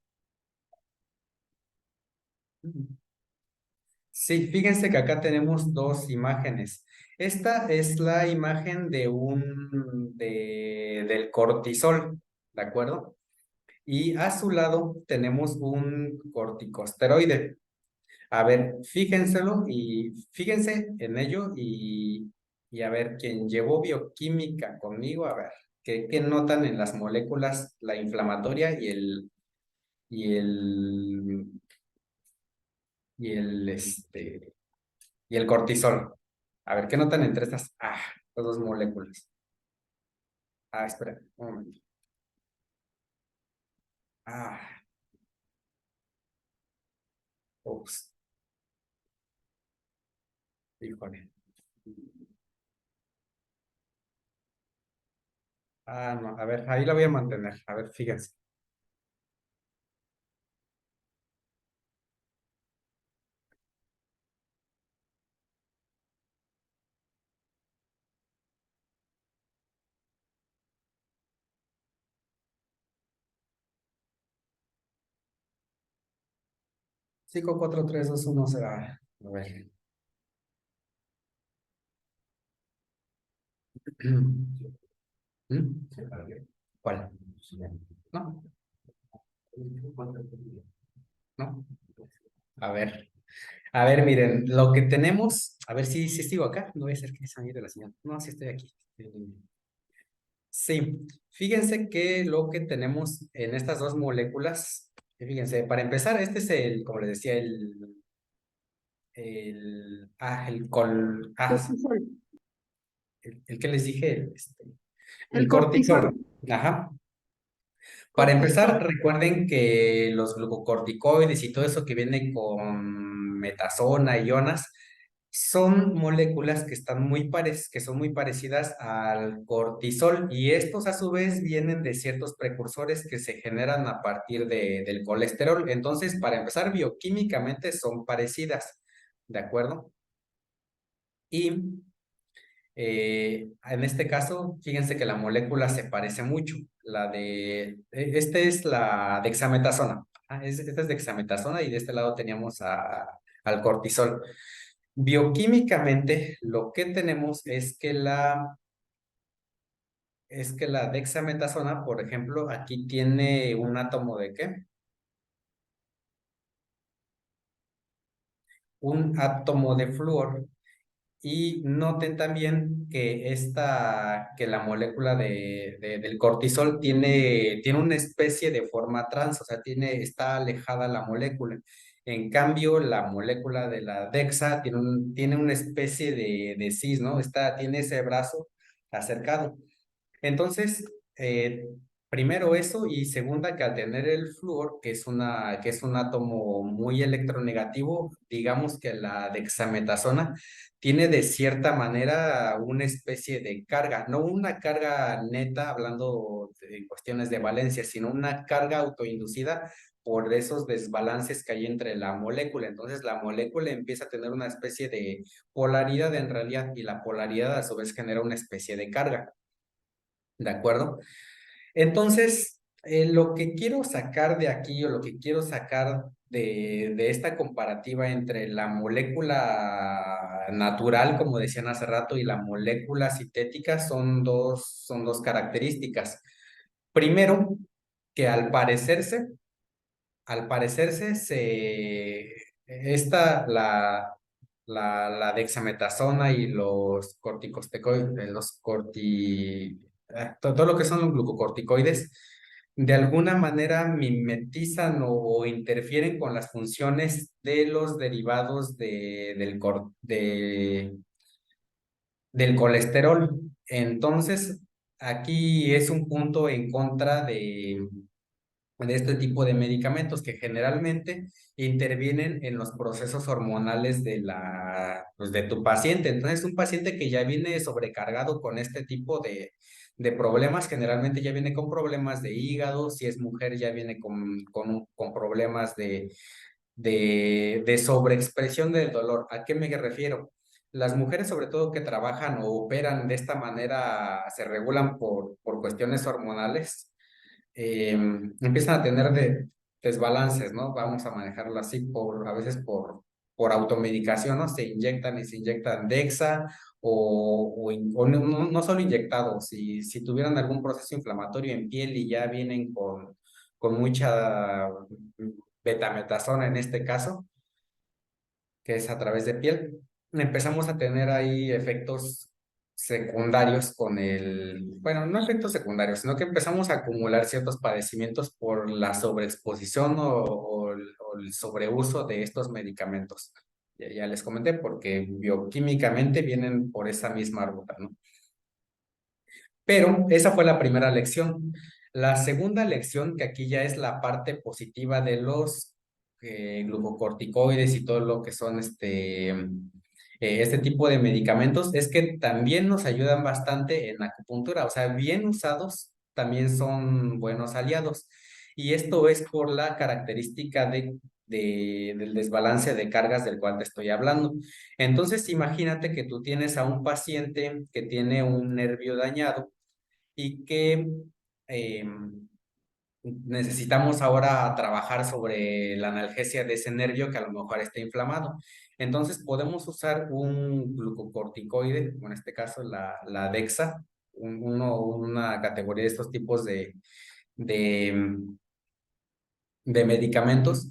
Speaker 1: sí, fíjense que acá tenemos dos imágenes. Esta es la imagen del cortisol, ¿de acuerdo? Y a su lado tenemos un corticosteroide. A ver, fíjenselo y fíjense en ello y a ver, quien llevó bioquímica conmigo, a ver, ¿qué notan en las moléculas, la inflamatoria y el, y el, este, y el cortisol? A ver, ¿qué notan entre estas dos moléculas? Espera, un momento. Ah, ups, híjole. Ah, no, a ver, ahí la voy a mantener. A ver, fíjense. Cinco, cuatro, tres, dos, uno será. A ver. ¿Mm? ¿Cuál? No, no. A ver, miren, lo que tenemos, a ver si sigo acá, no voy a ser que se me haya ido la señal. No, sí estoy aquí. Sí, fíjense que lo que tenemos en estas dos moléculas, fíjense, para empezar, este es el, como les decía,
Speaker 4: Cortisol.
Speaker 1: el que les dije, el
Speaker 4: El cortisol.
Speaker 1: cortisol. Ajá. Para empezar,
Speaker 4: Cortisol.
Speaker 1: recuerden que los glucocorticoides y todo eso que viene con metasona, ionas, son moléculas que que son muy parecidas al cortisol y estos a su vez vienen de ciertos precursores que se generan a partir del colesterol. Entonces, para empezar, bioquímicamente son parecidas, ¿de acuerdo? Y en este caso, fíjense que la molécula se parece mucho. Este es la dexametasona. Esta es dexametasona y de este lado teníamos al cortisol. Bioquímicamente, lo que tenemos es que la dexametasona, por ejemplo, aquí tiene un átomo de ¿qué? Un átomo de flúor. Y noten también que que la molécula del cortisol tiene una especie de forma trans, o sea, está alejada la molécula. En cambio, la molécula de la DEXA tiene una especie de cis, ¿no? Tiene ese brazo acercado. Entonces, primero eso y segunda que al tener el flúor, que es un átomo muy electronegativo, digamos que la dexametasona tiene de cierta manera una especie de carga, no una carga neta hablando de cuestiones de valencia, sino una carga autoinducida por esos desbalances que hay entre la molécula. Entonces la molécula empieza a tener una especie de polaridad en realidad y la polaridad a su vez genera una especie de carga. ¿De acuerdo? Entonces, lo que quiero sacar de aquí o lo que quiero sacar de esta comparativa entre la molécula natural, como decían hace rato, y la molécula sintética son dos características. Primero, que al parecerse, la dexametasona y los corticosteroides, todo lo que son los glucocorticoides, de alguna manera mimetizan o interfieren con las funciones de los derivados del colesterol. Entonces, aquí es un punto en contra de este tipo de medicamentos que generalmente intervienen en los procesos hormonales pues de tu paciente. Entonces, un paciente que ya viene sobrecargado con este tipo de problemas, generalmente ya viene con problemas de hígado, si es mujer ya viene con problemas de sobreexpresión del dolor. ¿A qué me refiero? Las mujeres, sobre todo que trabajan o operan de esta manera, se regulan por cuestiones hormonales, empiezan a tener desbalances, ¿no? Vamos a manejarlo así, a veces por automedicación, ¿no? Se inyectan y se inyectan Dexa o no solo inyectados, si tuvieran algún proceso inflamatorio en piel y ya vienen con mucha betametasona en este caso, que es a través de piel, empezamos a tener ahí efectos secundarios bueno, no efectos secundarios, sino que empezamos a acumular ciertos padecimientos por la sobreexposición o el sobreuso de estos medicamentos. Ya les comenté, porque bioquímicamente vienen por esa misma ruta, ¿no? Pero esa fue la primera lección. La segunda lección, que aquí ya es la parte positiva de los glucocorticoides y todo lo que son este tipo de medicamentos, es que también nos ayudan bastante en acupuntura, o sea, bien usados también son buenos aliados. Y esto es por la característica del desbalance de cargas del cual te estoy hablando. Entonces, imagínate que tú tienes a un paciente que tiene un nervio dañado y que necesitamos ahora trabajar sobre la analgesia de ese nervio que a lo mejor está inflamado. Entonces podemos usar un glucocorticoide, o en este caso la Dexa, una categoría de estos tipos de, de medicamentos.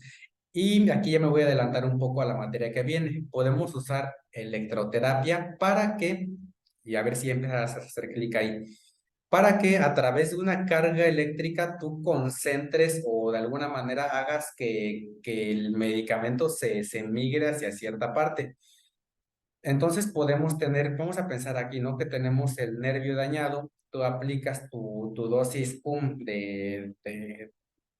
Speaker 1: Y aquí ya me voy a adelantar un poco a la materia que viene. Podemos usar electroterapia para que, y a ver si empiezas a hacer clic ahí, para que a través de una carga eléctrica tú concentres o de alguna manera hagas que el medicamento se migre hacia cierta parte. Entonces podemos tener, vamos a pensar aquí, ¿no? Que tenemos el nervio dañado, tú aplicas tu dosis, pum, de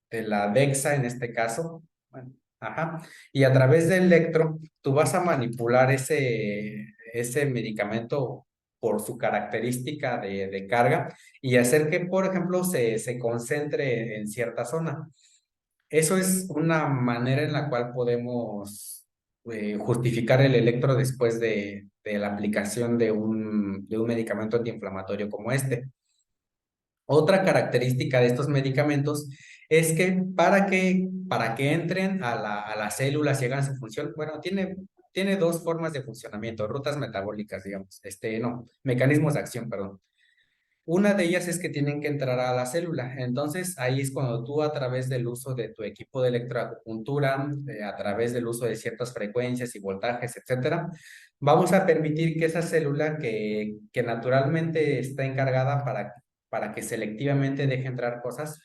Speaker 1: la Dexa en este caso. Bueno, ajá. Y a través del electro, tú vas a manipular ese medicamento por su característica de carga y hacer que, por ejemplo, se concentre en cierta zona. Eso es una manera en la cual podemos justificar el electro después de la aplicación de un medicamento antiinflamatorio como este. Otra característica de estos medicamentos es que para que entren a las células y hagan su función, bueno, tiene dos formas de funcionamiento, rutas metabólicas, digamos, no, mecanismos de acción, perdón. Una de ellas es que tienen que entrar a la célula. Entonces, ahí es cuando tú, a través del uso de tu equipo de electroacupuntura, a través del uso de ciertas frecuencias y voltajes, etcétera, vamos a permitir que esa célula que naturalmente está encargada para que selectivamente deje entrar cosas,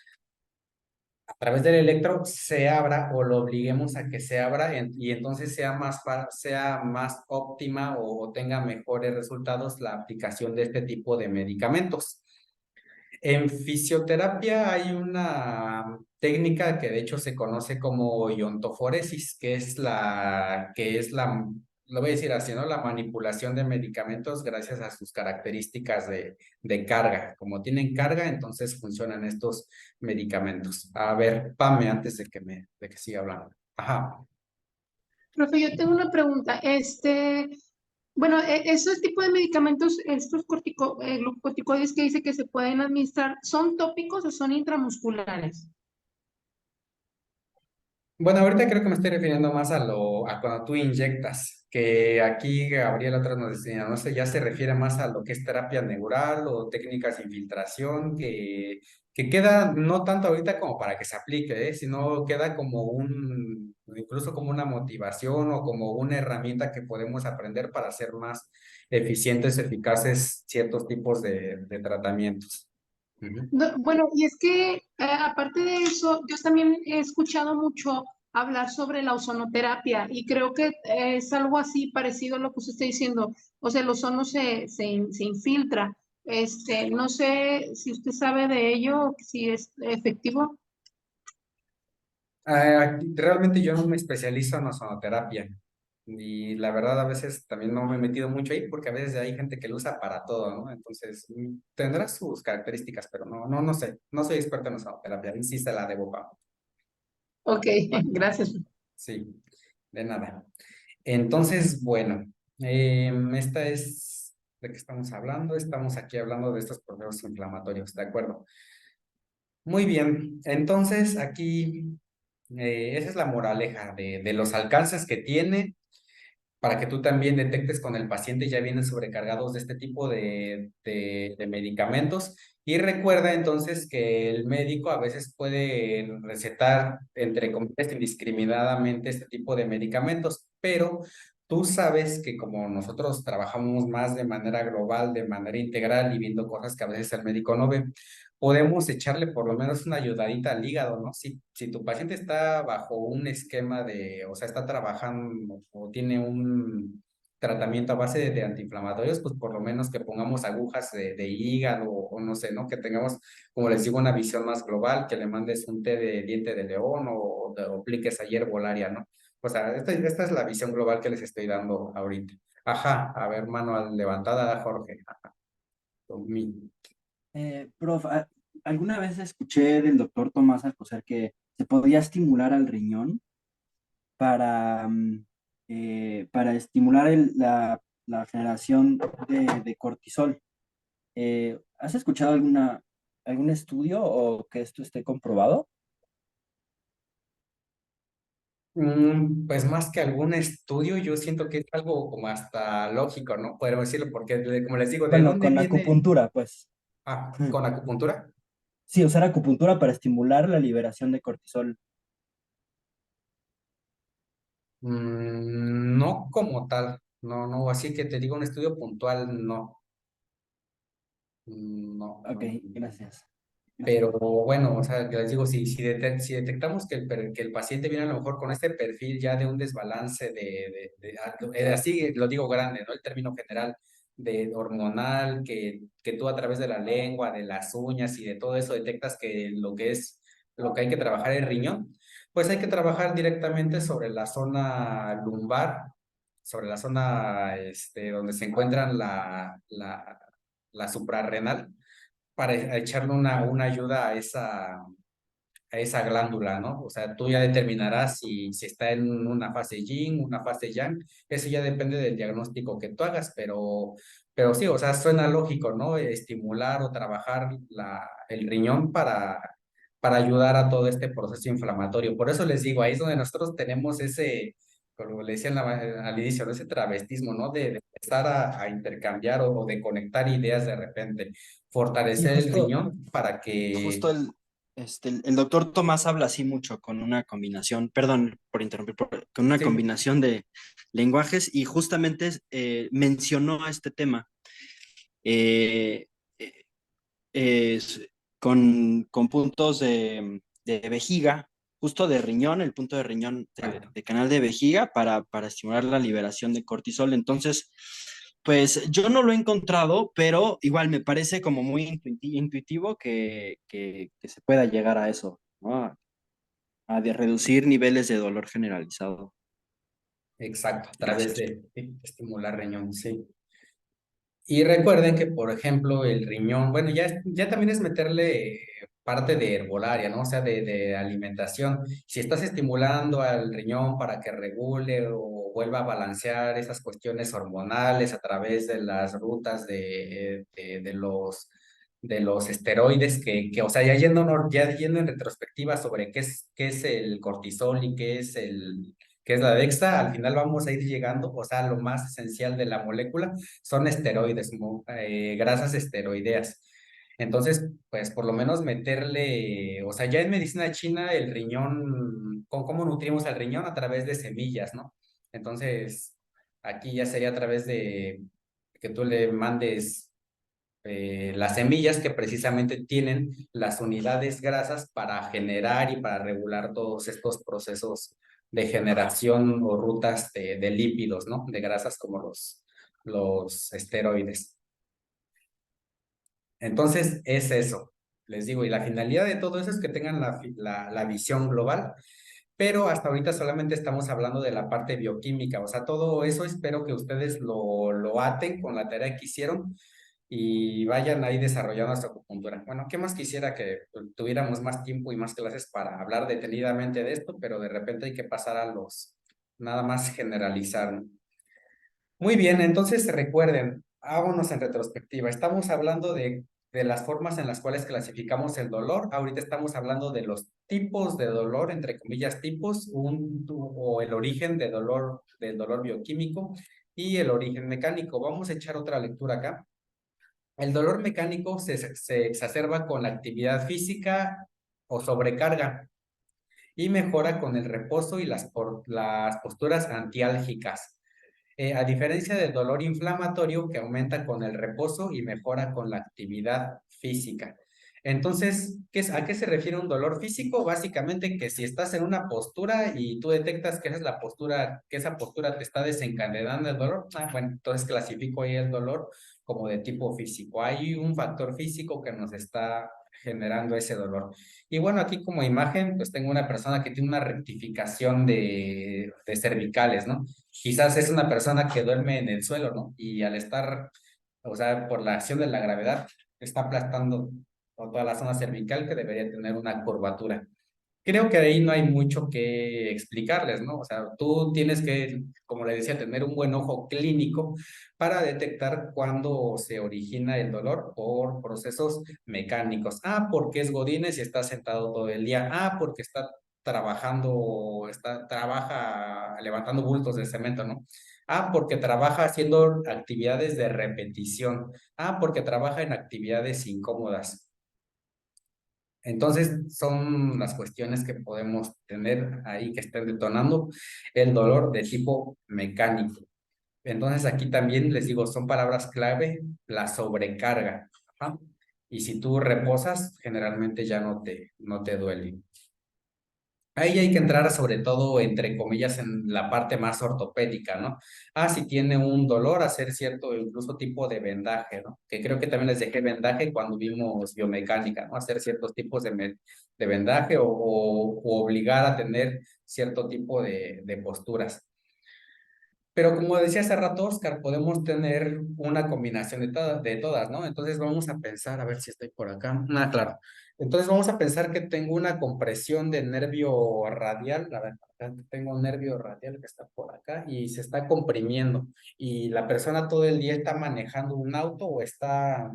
Speaker 1: a través del electro se abra o lo obliguemos a que se abra y entonces sea más óptima o tenga mejores resultados la aplicación de este tipo de medicamentos. En fisioterapia hay una técnica que de hecho se conoce como iontoforesis, lo voy a decir así, ¿no? La manipulación de medicamentos gracias a sus características de carga. Como tienen carga, entonces funcionan estos medicamentos. A ver, Pame, antes de que siga hablando. Ajá.
Speaker 4: Profe, yo tengo una pregunta. Bueno, esos tipos de medicamentos, estos glucocorticoides que dice que se pueden administrar, ¿son tópicos o son intramusculares?
Speaker 1: Bueno, ahorita creo que me estoy refiriendo más a cuando tú inyectas, que aquí Gabriel otra nos decía, no sé, ya se refiere más a lo que es terapia neural o técnicas de infiltración, que queda no tanto ahorita como para que se aplique, sino queda incluso como una motivación o como una herramienta que podemos aprender para hacer más eficientes, eficaces ciertos tipos de tratamientos. Ujú.
Speaker 4: Bueno, y es que aparte de eso, yo también he escuchado mucho hablar sobre la ozonoterapia y creo que es algo así parecido a lo que usted está diciendo. O sea, el ozono se infiltra. No sé si usted sabe de ello, si es efectivo.
Speaker 1: Realmente yo no me especializo en ozonoterapia y la verdad a veces también no me he metido mucho ahí porque a veces hay gente que lo usa para todo, ¿no? Entonces tendrá sus características, pero no sé, no soy experto en ozonoterapia, ahí sí se la debo, Pau.
Speaker 4: Ok, gracias.
Speaker 1: Sí, de nada. Entonces, bueno, esta es de qué estamos hablando. Estamos aquí hablando de estos procesos inflamatorios, ¿de acuerdo? Muy bien, entonces aquí esa es la moraleja de los alcances que tiene para que tú también detectes cuando el paciente ya viene sobrecargados de este tipo de medicamentos. Y recuerda entonces que el médico a veces puede recetar, entre comillas, indiscriminadamente este tipo de medicamentos, pero tú sabes que como nosotros trabajamos más de manera global, de manera integral y viendo cosas que a veces el médico no ve, podemos echarle por lo menos una ayudadita al hígado, ¿no? Si tu paciente está bajo un esquema o sea, está trabajando o tiene tratamiento a base de antiinflamatorios, pues por lo menos que pongamos agujas de hígado o no sé, ¿no? Que tengamos, como les digo, una visión más global, que le mandes un té de diente de león o apliques ayer herbolaria, ¿no? O sea, esta es la visión global que les estoy dando ahorita. Ajá, a ver, mano levantada, Jorge. Ajá.
Speaker 3: Prof, alguna vez escuché del doctor Tomás Alcocer que se podía estimular al riñón para, para estimular la generación de cortisol. ¿Has escuchado algún estudio o que esto esté comprobado?
Speaker 1: Pues más que algún estudio, yo siento que es algo como hasta lógico, ¿no? Podemos decirlo, porque como les digo, ¿de
Speaker 3: Bueno,
Speaker 1: dónde
Speaker 3: con
Speaker 1: viene?
Speaker 3: acupuntura, pues.
Speaker 1: Ah, con acupuntura.
Speaker 3: Sí, usar acupuntura para estimular la liberación de cortisol.
Speaker 1: No como tal, no, no, así que te digo un estudio puntual, no, no,
Speaker 3: Ok,
Speaker 1: no.
Speaker 3: gracias.
Speaker 1: Pero bueno, o sea, que les digo, si detectamos que el paciente viene a lo mejor con este perfil ya de un desbalance así lo digo grande, ¿no? El término general de hormonal, que tú a través de la lengua, de las uñas y de todo eso detectas que lo que hay que trabajar es riñón, pues hay que trabajar directamente sobre la zona lumbar, sobre la zona donde se encuentran la suprarrenal para echarle una ayuda a esa glándula, ¿no? O sea, tú ya determinarás si está en una fase yin, una fase yang, eso ya depende del diagnóstico que tú hagas, pero sí, o sea, suena lógico, ¿no? Estimular o trabajar el riñón para ayudar a todo este proceso inflamatorio. Por eso les digo, ahí es donde nosotros tenemos como le decía al inicio, ¿no? Ese travestismo, ¿no? De empezar a intercambiar o de conectar ideas de repente,
Speaker 3: Sí,
Speaker 1: fortalecer el riñón para
Speaker 3: justo
Speaker 1: que...
Speaker 3: el doctor Tomás habla así mucho con una combinación, perdón por interrumpir, con una
Speaker 1: Sí,
Speaker 3: combinación de lenguajes y justamente mencionó este tema eh, eh, es- con puntos de vejiga, justo de riñón, el punto de riñón
Speaker 1: exacto.
Speaker 3: de canal de vejiga para estimular la liberación de cortisol. Entonces, pues yo no lo he encontrado, pero igual me parece como muy intuitivo que se pueda llegar a eso, ¿no? A reducir niveles de dolor generalizado.
Speaker 1: Exacto, a través
Speaker 3: Gracias.
Speaker 1: de estimular riñón, sí. Y recuerden que, por ejemplo, el riñón, bueno, ya también es meterle parte de herbolaria, ¿no? O sea, de alimentación. Si estás estimulando al riñón para que regule o vuelva a balancear esas cuestiones hormonales a través de las rutas de los esteroides, o sea, ya yendo en retrospectiva sobre qué es el cortisol y qué es la Dexa, al final vamos a ir llegando, o sea, lo más esencial de la molécula son esteroides, grasas esteroideas. Entonces, pues por lo menos meterle, o sea, ya en medicina china el riñón, ¿cómo nutrimos al riñón? A través de semillas, ¿no? Entonces, aquí ya sería a través de que tú le mandes las semillas que precisamente tienen las unidades grasas para generar y para regular todos estos procesos de generación o rutas de lípidos, ¿no? De grasas como los esteroides. Entonces, es eso, les digo, y la finalidad de todo eso es que tengan la visión global, pero hasta ahorita solamente estamos hablando de la parte bioquímica, o sea, todo eso espero que ustedes lo aten con la tarea que hicieron y vayan ahí desarrollando su acupuntura. Bueno, ¿qué más quisiera que tuviéramos más tiempo y más clases para hablar detenidamente de esto, pero de repente hay que pasar nada más generalizar, ¿no? Muy bien, entonces recuerden, vámonos en retrospectiva. Estamos hablando de las formas en las cuales clasificamos el dolor. Ahorita estamos hablando de los tipos de dolor, entre comillas, tipos, o el origen del dolor bioquímico y el origen mecánico. Vamos a echar otra lectura acá. El dolor mecánico se exacerba con la actividad física o sobrecarga y mejora con el reposo y las posturas antiálgicas. A diferencia del dolor inflamatorio que aumenta con el reposo y mejora con la actividad física. Entonces, ¿a qué se refiere un dolor físico? Básicamente que si estás en una postura y tú detectas que esa es la postura, que esa postura te está desencadenando el dolor, bueno, entonces clasifico ahí el dolor como de tipo físico. Hay un factor físico que nos está generando ese dolor. Y bueno, aquí como imagen, pues tengo una persona que tiene una rectificación de cervicales, ¿no? Quizás es una persona que duerme en el suelo, ¿no? Y al estar, o sea, por la acción de la gravedad, está aplastando toda la zona cervical que debería tener una curvatura. Creo que ahí no hay mucho que explicarles, ¿no? O sea, tú tienes que, como le decía, tener un buen ojo clínico para detectar cuándo se origina el dolor por procesos mecánicos. Ah, porque es Godínez y está sentado todo el día. Ah, porque está trabajando, trabaja levantando bultos de cemento, ¿no? Ah, porque trabaja haciendo actividades de repetición. Ah, porque trabaja en actividades incómodas. Entonces, son las cuestiones que podemos tener ahí que estén detonando el dolor de tipo mecánico. Entonces, aquí también les digo, son palabras clave, la sobrecarga. Ajá. Y si tú reposas, generalmente ya no te duele. Ahí hay que entrar sobre todo, entre comillas, en la parte más ortopédica, ¿no? Ah, si tiene un dolor, hacer cierto incluso tipo de vendaje, ¿no? Que creo que también les dejé vendaje cuando vimos biomecánica, ¿no? Hacer ciertos tipos de vendaje o obligar a tener cierto tipo de posturas. Pero como decía hace rato, Oscar, podemos tener una combinación de todas, ¿no? Entonces vamos a pensar, a ver si estoy por acá. Ah, claro. Entonces vamos a pensar que tengo una compresión del nervio radial. A ver, acá tengo un nervio radial que está por acá y se está comprimiendo. Y la persona todo el día está manejando un auto o está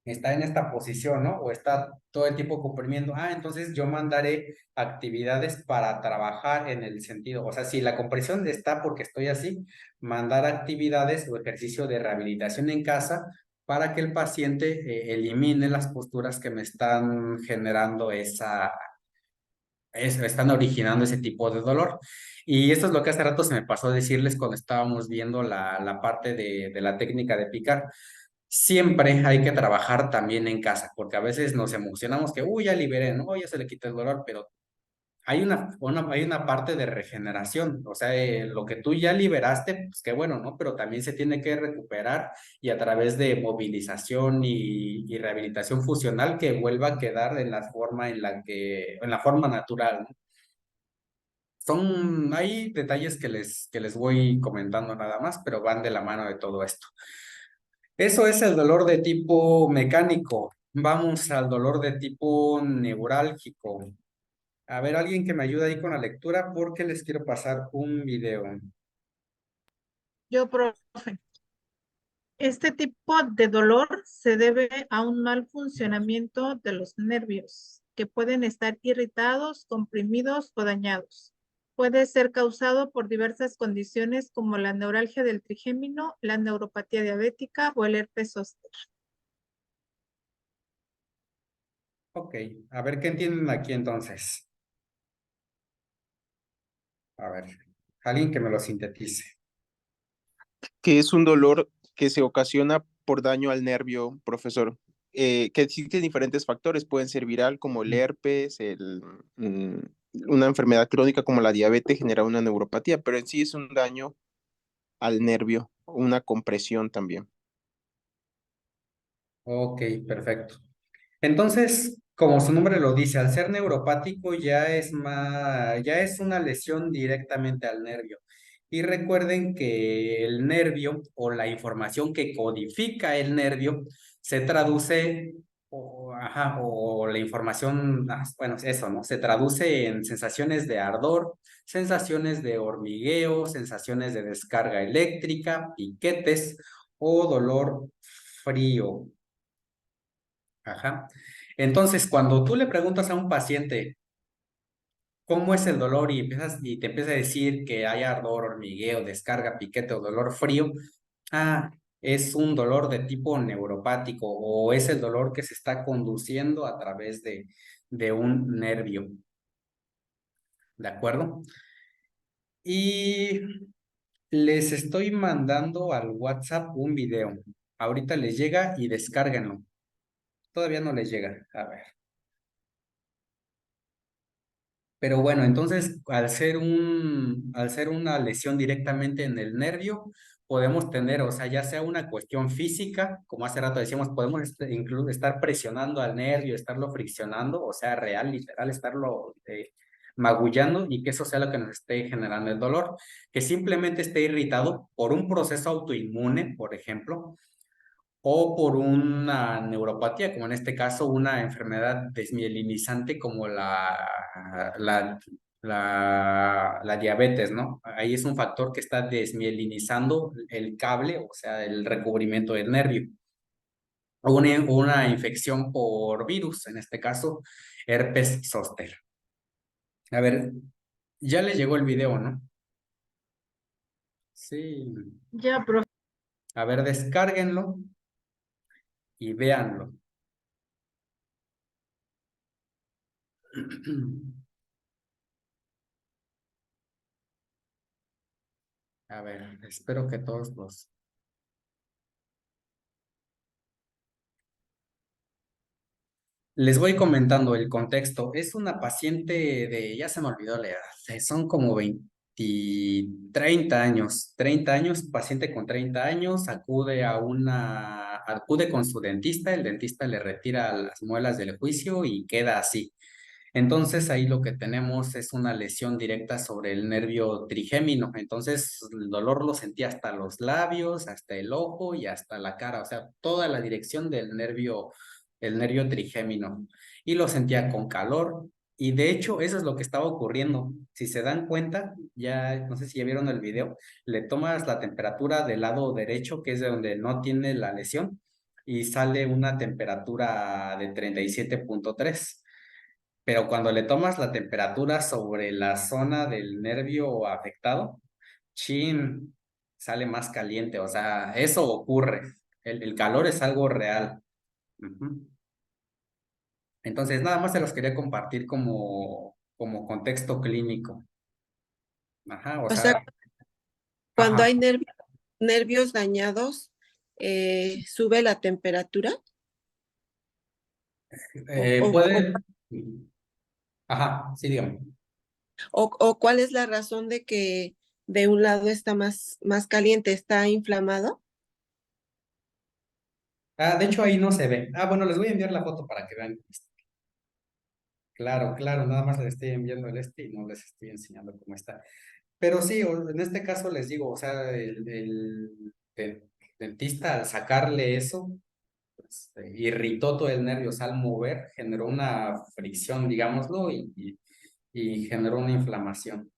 Speaker 1: en esta posición, ¿no? O está todo el tiempo comprimiendo. Ah, entonces yo mandaré actividades para trabajar en el sentido, o sea, si la compresión está porque estoy así, mandar actividades o ejercicio de rehabilitación en casa para que el paciente elimine las posturas que me están generando están originando ese tipo de dolor. Y esto es lo que hace rato se me pasó a decirles cuando estábamos viendo la parte de la técnica de picar. Siempre hay que trabajar también en casa, porque a veces nos emocionamos que, uy, ya liberé, ¿no? Ya se le quita el dolor, pero hay una parte de regeneración, o sea, lo que tú ya liberaste, pues qué bueno, ¿no? Pero también se tiene que recuperar y a través de movilización y rehabilitación funcional que vuelva a quedar en la forma en la forma natural, ¿no? Hay detalles que les voy comentando nada más, pero van de la mano de todo esto. Eso es el dolor de tipo mecánico. Vamos al dolor de tipo neurálgico. A ver, alguien que me ayude ahí con la lectura porque les quiero pasar un video.
Speaker 2: Yo, profe. Este tipo de dolor se debe a un mal funcionamiento de los nervios, que pueden estar irritados, comprimidos o dañados. Puede ser causado por diversas condiciones como la neuralgia del trigémino, la neuropatía diabética o el herpes zóster.
Speaker 1: Ok, a ver qué entienden aquí entonces. A ver, alguien que me lo sintetice.
Speaker 8: Que es un dolor que se ocasiona por daño al nervio, profesor. Que existen diferentes factores, pueden ser viral como el herpes, una enfermedad crónica como la diabetes genera una neuropatía, pero en sí es un daño al nervio, una compresión también.
Speaker 1: Ok, perfecto. Entonces, como su nombre lo dice, al ser neuropático ya es una lesión directamente al nervio. Y recuerden que el nervio o la información que codifica el nervio se traduce, o la información, bueno, eso, ¿no? Se traduce en sensaciones de ardor, sensaciones de hormigueo, sensaciones de descarga eléctrica, piquetes o dolor frío. Ajá. Entonces, cuando tú le preguntas a un paciente cómo es el dolor y te empieza a decir que hay ardor, hormigueo, descarga, piquete o dolor frío, ah, es un dolor de tipo neuropático o es el dolor que se está conduciendo a través de un nervio. ¿De acuerdo? Y les estoy mandando al WhatsApp un video. Ahorita les llega y descárguenlo. Todavía no les llega. A ver. Pero bueno, entonces al ser una lesión directamente en el nervio, podemos tener, o sea, ya sea una cuestión física, como hace rato decíamos, podemos incluso estar presionando al nervio, estarlo friccionando, o sea, real, literal, estarlo magullando y que eso sea lo que nos esté generando el dolor, que simplemente esté irritado por un proceso autoinmune, por ejemplo, o por una neuropatía, como en este caso una enfermedad desmielinizante como la diabetes, ¿no? Ahí es un factor que está desmielinizando el cable, o sea, el recubrimiento del nervio. O una infección por virus, en este caso, herpes zóster. A ver, ya le llegó el video, ¿no? Sí.
Speaker 2: Ya, profe.
Speaker 1: A ver, descárguenlo y véanlo. A ver, espero que todos los... Les voy comentando el contexto. Es una paciente de, ya se me olvidó la edad, son como 20, 30 años, 30 años, paciente con 30 años, acude con su dentista, el dentista le retira las muelas del juicio y queda así. Entonces ahí lo que tenemos es una lesión directa sobre el nervio trigémino. Entonces el dolor lo sentía hasta los labios, hasta el ojo y hasta la cara, o sea, toda la dirección del nervio, el nervio trigémino. Y lo sentía con calor. Y de hecho eso es lo que estaba ocurriendo. Si se dan cuenta, ya no sé si ya vieron el video, le tomas la temperatura del lado derecho, que es de donde no tiene la lesión, y sale una temperatura de 37.3. Pero cuando le tomas la temperatura sobre la zona del nervio afectado, chin, sale más caliente. O sea, eso ocurre. El calor es algo real. Ujú. Entonces, nada más se los quería compartir como contexto clínico. Ajá, o
Speaker 5: O
Speaker 1: sea,
Speaker 5: sea, cuando
Speaker 1: ajá.
Speaker 5: hay nervios dañados, sube la temperatura o, o, o,
Speaker 1: Puede. Ajá, sí, dígame.
Speaker 5: o cuál es la razón de que de un lado está más caliente, está inflamado.
Speaker 1: Ah, de hecho, ahí no se ve. Ah, bueno, les voy a enviar la foto para que vean. Claro, claro, nada más les estoy enviando el y no les estoy enseñando cómo está. Pero sí, en este caso les digo, o sea, dentista al sacarle eso, pues, irritó todo el nervio, o sea, al mover, generó una fricción, digámoslo, y generó una inflamación.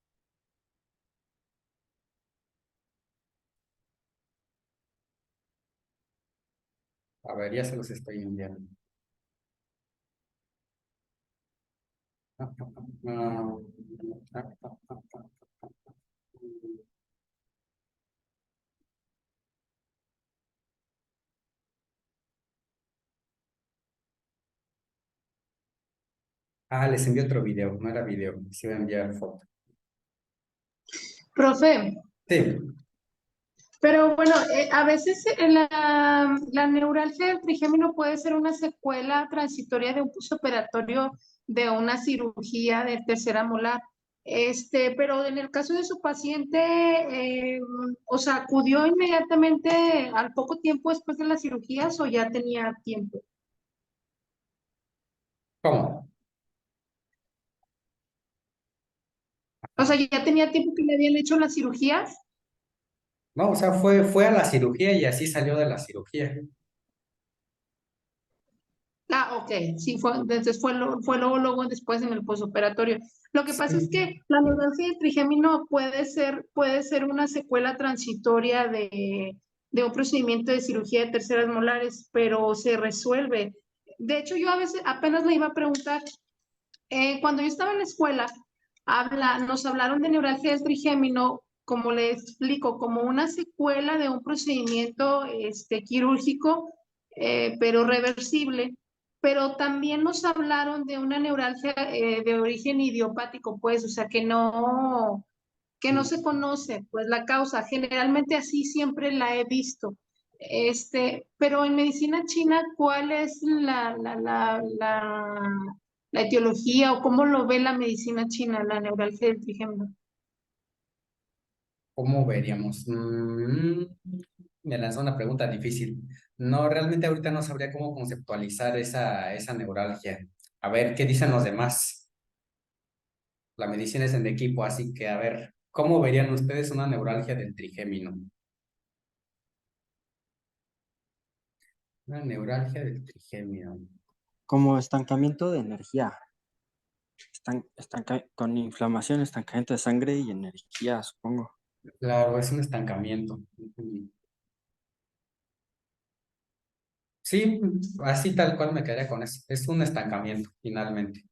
Speaker 1: A ver, ya se los estoy enviando. Ah, les envié otro video, no era video, se iba a enviar foto.
Speaker 4: Profe,
Speaker 1: Sí,
Speaker 4: pero bueno, a veces la neuralgia del trigémino puede ser una secuela transitoria de un postoperatorio de una cirugía de tercera molar. Pero en el caso de su paciente, o sea, ¿acudió inmediatamente al poco tiempo después de las cirugías o ya tenía tiempo?
Speaker 1: ¿cómo?
Speaker 4: O sea, ¿ya tenía tiempo que le habían hecho las cirugías?
Speaker 1: No, o sea, fue a la cirugía y así salió de la cirugía.
Speaker 4: Ah, ok, sí, entonces fue luego después en el posoperatorio. Lo que pasa es
Speaker 1: Sí.
Speaker 4: que la neuralgia del trigémino puede ser una secuela transitoria de un procedimiento de cirugía de terceras molares, pero se resuelve. De hecho, yo a veces apenas le iba a preguntar, cuando yo estaba en la escuela, nos hablaron de neuralgia del trigémino, como le explico, como una secuela de un procedimiento quirúrgico, pero reversible. Pero también nos hablaron de una neuralgia de origen idiopático, pues, o sea, que no se conoce, pues, la causa. Generalmente así siempre la he visto. Pero en medicina china, ¿cuál es la etiología o cómo lo ve la medicina china, la neuralgia del trigémino?
Speaker 1: ¿Cómo veríamos? Me lanzó una pregunta difícil. No, realmente ahorita no sabría cómo conceptualizar esa neuralgia. A ver, ¿qué dicen los demás? La medicina es en equipo, así que a ver, ¿cómo verían ustedes una neuralgia del trigémino? Una neuralgia del trigémino.
Speaker 3: Como estancamiento de energía, con inflamación, estancamiento de sangre y energía, supongo.
Speaker 1: Claro, es un estancamiento. Ujú. Sí, así tal cual me quedaría con eso. Es un estancamiento, finalmente.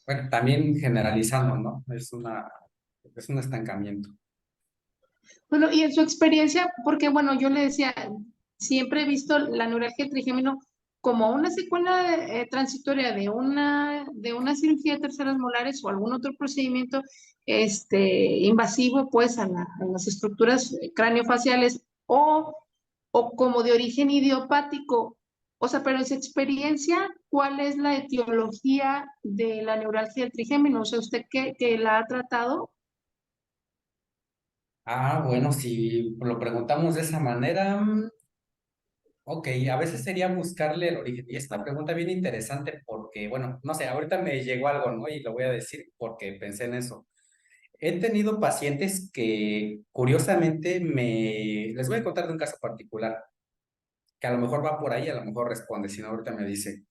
Speaker 1: Bueno, también generalizando, ¿no? Es un estancamiento.
Speaker 4: Bueno, y en su experiencia, porque bueno, yo le decía, siempre he visto la neuralgia del trigémino como una secuela transitoria de una cirugía de terceras molares o algún otro procedimiento invasivo pues a las estructuras craneofaciales o como de origen idiopático. O sea, pero en su experiencia, ¿cuál es la etiología de la neuralgia del trigémino? O sea, usted que la ha tratado.
Speaker 1: Ah, bueno, si lo preguntamos de esa manera, ok, a veces sería buscarle el origen. Y es una pregunta bien interesante porque, bueno, no sé, ahorita me llegó algo, ¿no? Y lo voy a decir porque pensé en eso. He tenido pacientes que, curiosamente, les voy a contar de un caso particular, que a lo mejor va por ahí, a lo mejor responde, si no, ahorita me dice.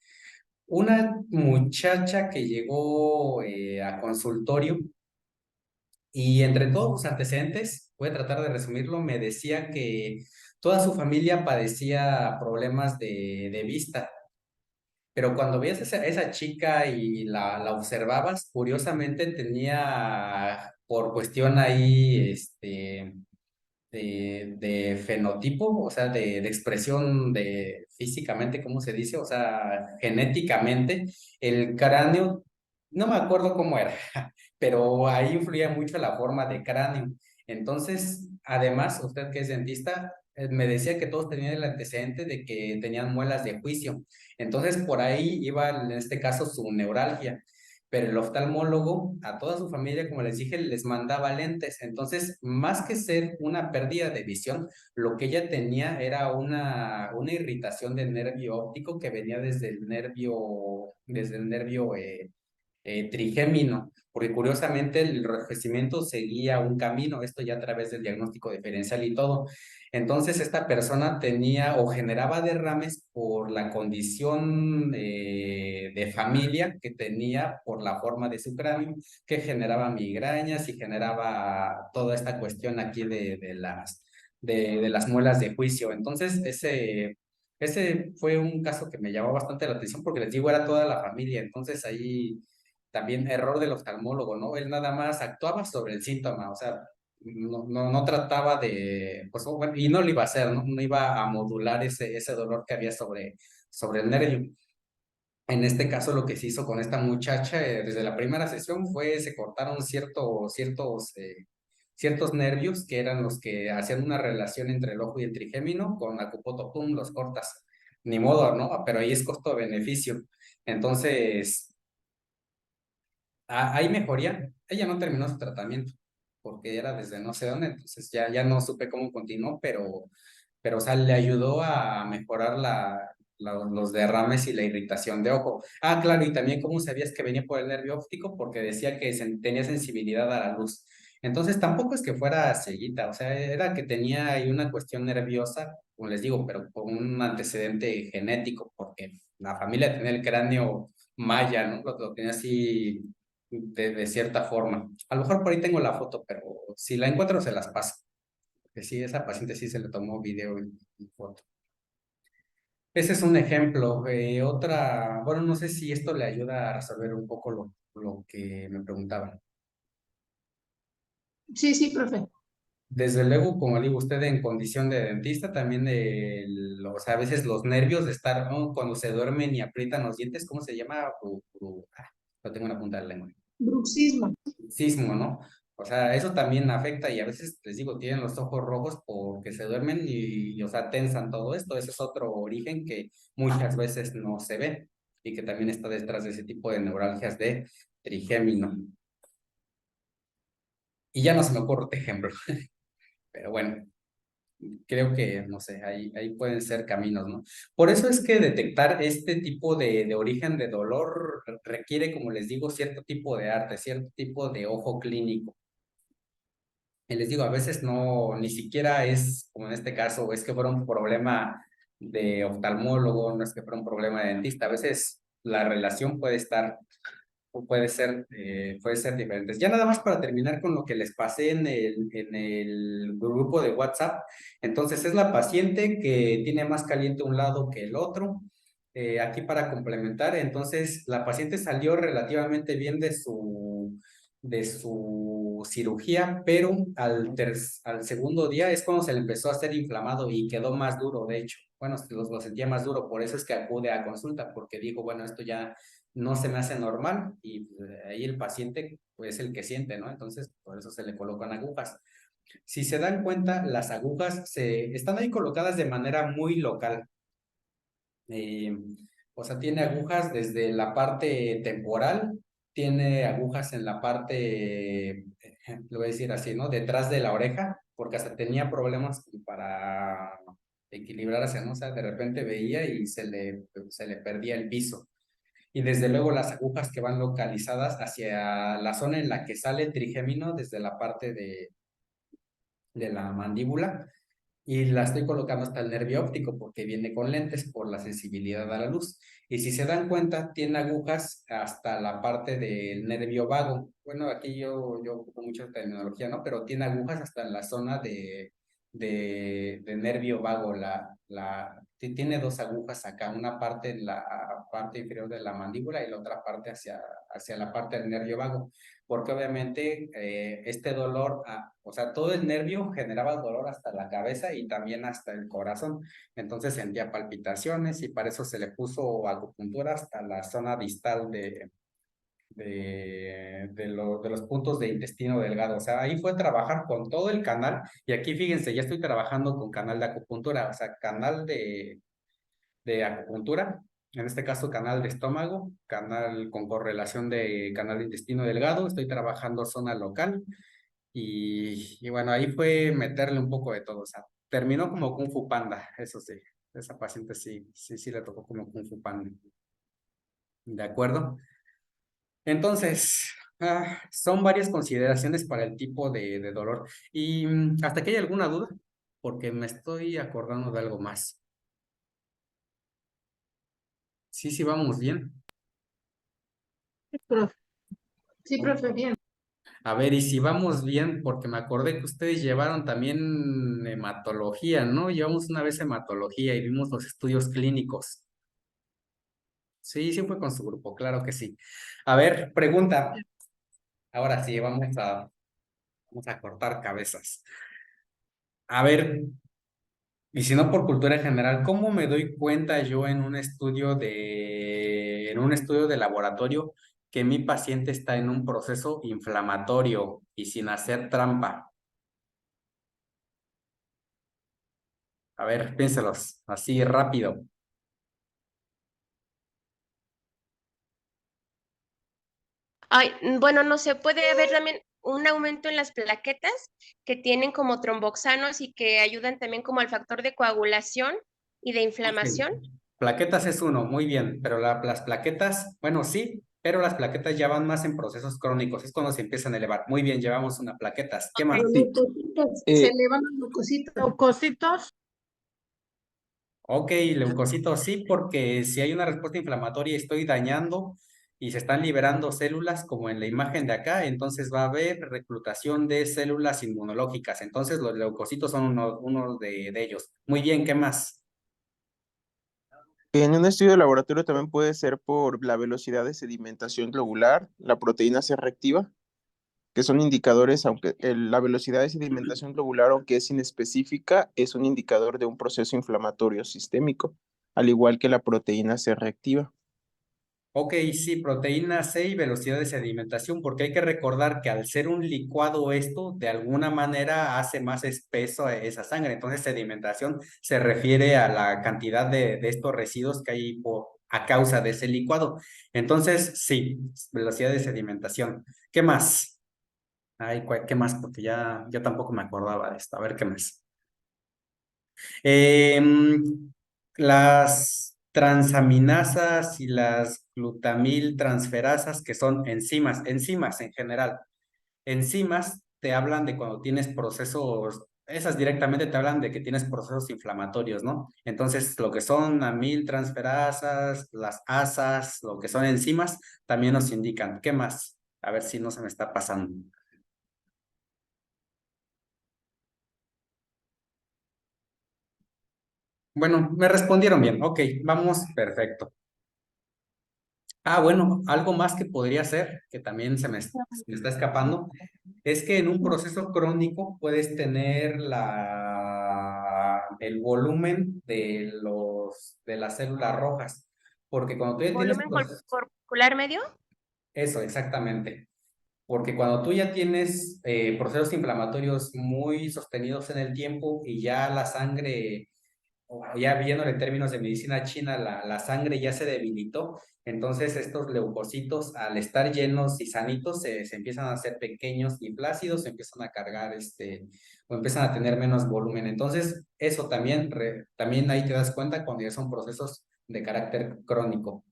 Speaker 1: Una muchacha que llegó a consultorio y entre todos sus antecedentes, voy a tratar de resumirlo, me decía que toda su familia padecía problemas de vista, pero cuando veías esa chica y la observabas, curiosamente tenía por cuestión ahí, de fenotipo, o sea, de expresión de físicamente, ¿cómo se dice? O sea, genéticamente, el cráneo, no me acuerdo cómo era, pero ahí influía mucho la forma de cráneo. Entonces, además, usted que es dentista, me decía que todos tenían el antecedente de que tenían muelas de juicio. Entonces, por ahí iba, en este caso, su neuralgia, pero el oftalmólogo a toda su familia, como les dije, les mandaba lentes. Entonces, más que ser una pérdida de visión, lo que ella tenía era una irritación del nervio óptico que venía desde el nervio trigémino, porque curiosamente el enrojecimiento seguía un camino, esto ya a través del diagnóstico diferencial y todo. Entonces esta persona tenía o generaba derrames por la condición de familia que tenía, por la forma de su cráneo, que generaba migrañas y generaba toda esta cuestión aquí de las muelas de juicio. Entonces ese fue un caso que me llamó bastante la atención porque les digo, era toda la familia. Entonces ahí también error del oftalmólogo, ¿no? Él nada más actuaba sobre el síntoma, o sea, no trataba de, pues, bueno, y no lo iba a hacer, ¿no? No iba a modular ese dolor que había sobre el nervio. En este caso, lo que se hizo con esta muchacha desde la primera sesión fue, se cortaron ciertos nervios que eran los que hacían una relación entre el ojo y el trigémino, con acupuntura, pum, los cortas. Ni modo, ¿no? Pero ahí es costo-beneficio. Entonces, hay mejoría. Ella no terminó su tratamiento porque era desde no sé dónde, entonces ya no supe cómo continuó, pero o sea, le ayudó a mejorar los derrames y la irritación de ojo. Ah, claro, y también cómo sabías que venía por el nervio óptico porque decía que tenía sensibilidad a la luz. Entonces tampoco es que fuera ceguita, o sea, era que tenía ahí una cuestión nerviosa, como les digo, pero con un antecedente genético, porque la familia tenía el cráneo maya, ¿no? Lo tenía así de cierta forma. A lo mejor por ahí tengo la foto, pero si la encuentro se las paso. Que sí, esa paciente sí se le tomó video y foto. Ese es un ejemplo. Bueno, no sé si esto le ayuda a resolver un poco lo que me preguntaban.
Speaker 4: Sí, sí, profe.
Speaker 1: Desde luego, como digo, usted en condición de dentista, también o sea, a veces los nervios de estar, ¿no? Cuando se duermen y aprietan los dientes, ¿cómo se llama? Lo tengo en la punta de la lengua.
Speaker 4: Bruxismo.
Speaker 1: Sismo, ¿no? O sea, eso también afecta y a veces, les digo, tienen los ojos rojos porque se duermen o sea, tensan todo esto. Ese es otro origen que muchas veces no se ve y que también está detrás de ese tipo de neuralgias de trigémino. Y ya no se me ocurre otro ejemplo, pero bueno, creo que, no sé, ahí pueden ser caminos, ¿no? Por eso es que detectar este tipo de origen de dolor requiere, como les digo, cierto tipo de arte, cierto tipo de ojo clínico. Y les digo, a veces no, ni siquiera es, como en este caso, es que fuera un problema de oftalmólogo, no es que fuera un problema de dentista, a veces la relación puede estar, o puede ser diferente. Ya nada más para terminar con lo que les pasé en el grupo de WhatsApp, entonces es la paciente que tiene más caliente un lado que el otro. Aquí para complementar, entonces la paciente salió relativamente bien de su cirugía, pero al segundo día es cuando se le empezó a hacer inflamado y quedó más duro, de hecho. Bueno, lo sentía más duro, por eso es que acude a consulta, porque digo, bueno, esto ya no se me hace normal y ahí el paciente pues, es el que siente, ¿no? Entonces, por eso se le colocan agujas. Si se dan cuenta, las agujas están ahí colocadas de manera muy local. Eh, o sea, tiene agujas desde la parte temporal, tiene agujas en la parte, lo voy a decir así, ¿no? Detrás de la oreja, porque hasta tenía problemas para equilibrarse, ¿no? O sea, de repente veía y se le perdía el piso. Y desde luego las agujas que van localizadas hacia la zona en la que sale el trigémino, desde la parte de la mandíbula, y la estoy colocando hasta el nervio óptico porque viene con lentes por la sensibilidad a la luz. Y si se dan cuenta, tiene agujas hasta la parte del nervio vago. Bueno, aquí yo ocupo mucha terminología, ¿no? Pero tiene agujas hasta en la zona de nervio vago. Tiene dos agujas acá, una parte en la parte inferior de la mandíbula y la otra parte hacia la parte del nervio vago, porque obviamente este dolor, o sea, todo el nervio generaba dolor hasta la cabeza y también hasta el corazón. Entonces sentía palpitaciones y para eso se le puso acupuntura hasta la zona distal de los puntos de intestino delgado. O sea, ahí fue trabajar con todo el canal y aquí fíjense, ya estoy trabajando con canal de acupuntura, o sea, canal de acupuntura, en este caso canal de estómago, canal con correlación de canal de intestino delgado, estoy trabajando zona local y bueno, ahí fue meterle un poco de todo, o sea, terminó como Kung Fu Panda, eso sí, esa paciente sí le tocó como Kung Fu Panda, ¿de acuerdo? Entonces, son varias consideraciones para el tipo de dolor y hasta que hay alguna duda, porque me estoy acordando de algo más. Sí, vamos bien.
Speaker 2: Profe.
Speaker 4: Sí, profe, bien.
Speaker 1: A ver, y si vamos bien, porque me acordé que ustedes llevaron también hematología, ¿no? Llevamos una vez hematología y vimos los estudios clínicos. Sí fue con su grupo, claro que sí. A ver, pregunta. Ahora sí, vamos a cortar cabezas. A ver, y si no por cultura en general, ¿cómo me doy cuenta yo en un estudio de laboratorio que mi paciente está en un proceso inflamatorio y sin hacer trampa? A ver, piénselos, así rápido.
Speaker 6: Ay, bueno, no sé, puede haber también un aumento en las plaquetas que tienen como tromboxanos y que ayudan también como al factor de coagulación y de
Speaker 1: Ok.
Speaker 6: inflamación.
Speaker 1: Plaquetas es uno, muy bien, pero las plaquetas, bueno, sí, pero las plaquetas ya van más en procesos crónicos, es cuando se empiezan a elevar. Muy bien, llevamos una plaquetas. ¿Qué más?
Speaker 4: Los
Speaker 8: Sí,
Speaker 4: leucocitos, se elevan los leucocitos.
Speaker 2: Leucocitos,
Speaker 1: Ok, leucocitos sí, porque si hay una respuesta inflamatoria y estoy dañando y se están liberando células como en la imagen de acá, entonces va a haber reclutación de células inmunológicas. Entonces los leucocitos son uno de ellos. Muy bien, ¿qué más?
Speaker 8: en un estudio de laboratorio también puede ser por la velocidad de sedimentación globular, la proteína C reactiva, que son indicadores, aunque la velocidad de sedimentación globular, aunque es inespecífica, es un indicador de un proceso inflamatorio sistémico, al igual que la proteína C reactiva.
Speaker 1: Ok, sí, proteína C y velocidad de sedimentación, porque hay que recordar que al ser un licuado esto, de alguna manera hace más espeso esa sangre. Entonces, sedimentación se refiere a la cantidad de estos residuos que hay a causa de ese licuado. Entonces, sí, velocidad de sedimentación. ¿Qué más? Ay, ¿qué más? Porque ya tampoco me acordaba de esto. A ver, ¿qué más? Las transaminasas y las glutamiltransferasas, que son enzimas en general. Enzimas te hablan de cuando tienes procesos, esas directamente te hablan de que tienes procesos inflamatorios, ¿no? Entonces, lo que son amiltransferasas, las asas, lo que son enzimas, también nos indican. ¿Qué más? A ver si no se me está pasando. Bueno, me respondieron bien. Ok, vamos, perfecto. Ah, bueno, algo más que podría ser, que también se me está escapando, es que en un proceso crónico puedes tener el volumen de las células rojas, porque cuando tú ya tienes
Speaker 6: ¿Volumen corporal medio?
Speaker 1: eso, exactamente, porque cuando tú ya tienes procesos inflamatorios muy sostenidos en el tiempo y ya la sangre o ya viéndolo en términos de medicina china, la sangre ya se debilitó, entonces estos leucocitos al estar llenos y sanitos se empiezan a hacer pequeños y flácidos, se empiezan a cargar o empiezan a tener menos volumen. Entonces eso también ahí te das cuenta cuando ya son procesos de carácter crónico.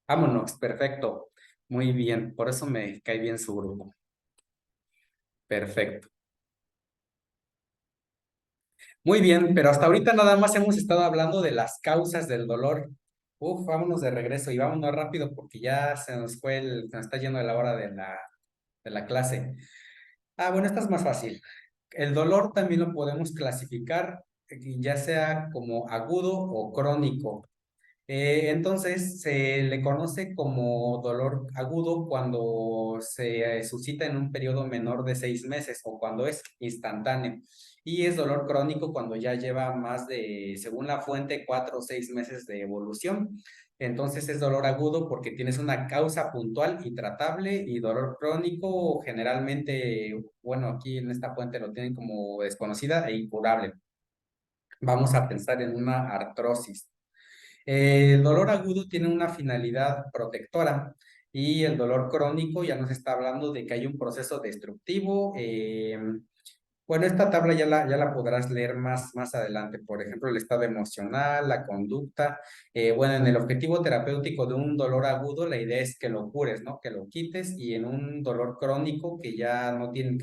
Speaker 1: Vámonos, perfecto. Muy bien, por eso me cae bien su grupo. Perfecto. Muy bien, pero hasta ahorita nada más hemos estado hablando de las causas del dolor. Uf, vámonos de regreso y vámonos rápido porque ya se nos está yendo la hora de la clase. Ah, bueno, esta es más fácil. El dolor también lo podemos clasificar ya sea como agudo o crónico. Entonces, se le conoce como dolor agudo cuando se suscita en un periodo menor de 6 meses o cuando es instantáneo. Y es dolor crónico cuando ya lleva más de, según la fuente, 4 o 6 meses de evolución. Entonces es dolor agudo porque tienes una causa puntual y tratable, y dolor crónico generalmente, bueno, aquí en esta fuente lo tienen como desconocida e incurable. Vamos a pensar en una artrosis. El dolor agudo tiene una finalidad protectora, y el dolor crónico ya nos está hablando de que hay un proceso destructivo. Bueno, esta tabla ya la podrás leer más adelante. Por ejemplo, el estado emocional, la conducta. Bueno, en el objetivo terapéutico de un dolor agudo, la idea es que lo cures, ¿no? Que lo quites. Y en un dolor crónico que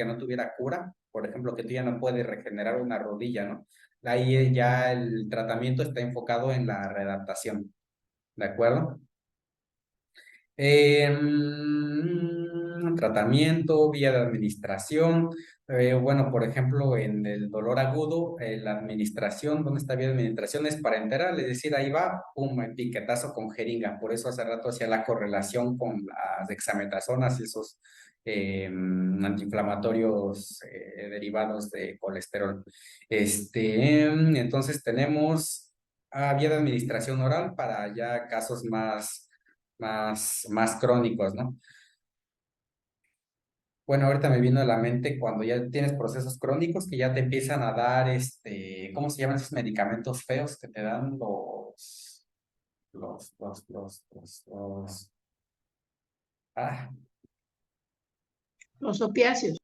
Speaker 1: no tuviera cura, por ejemplo, que tú ya no puedes regenerar una rodilla, ¿no? Ahí ya el tratamiento está enfocado en la readaptación. ¿De acuerdo? Tratamiento, vía de administración. Bueno, por ejemplo, en el dolor agudo, la administración, ¿dónde está vía de administración? Es parenteral, es decir, ahí va, pum, el piquetazo con jeringa. Por eso hace rato hacía la correlación con las dexametrazonas y esos antiinflamatorios derivados de colesterol. Entonces tenemos vía de administración oral para ya casos más crónicos, ¿no? Bueno, ahorita me vino a la mente cuando ya tienes procesos crónicos que ya te empiezan a dar, ¿cómo se llaman esos medicamentos feos que te dan ah,
Speaker 4: Los opiáceos.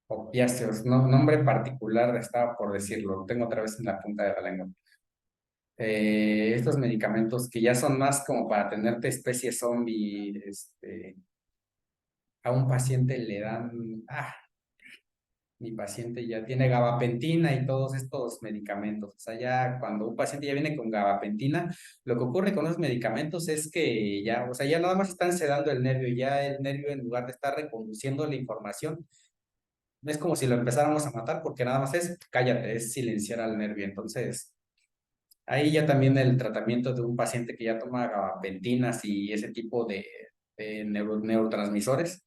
Speaker 1: opiáceos? No, nombre particular estaba por decirlo, lo tengo otra vez en la punta de la lengua. Estos medicamentos que ya son más como para tenerte especie zombie, a un paciente le dan, mi paciente ya tiene gabapentina y todos estos medicamentos. O sea, ya cuando un paciente ya viene con gabapentina, lo que ocurre con los medicamentos es que ya, o sea, ya nada más están sedando el nervio, ya el nervio, en lugar de estar reconduciendo la información, es como si lo empezáramos a matar, porque nada más es, cállate, es silenciar al nervio. Entonces, ahí ya también el tratamiento de un paciente que ya toma gabapentinas y ese tipo de neurotransmisores,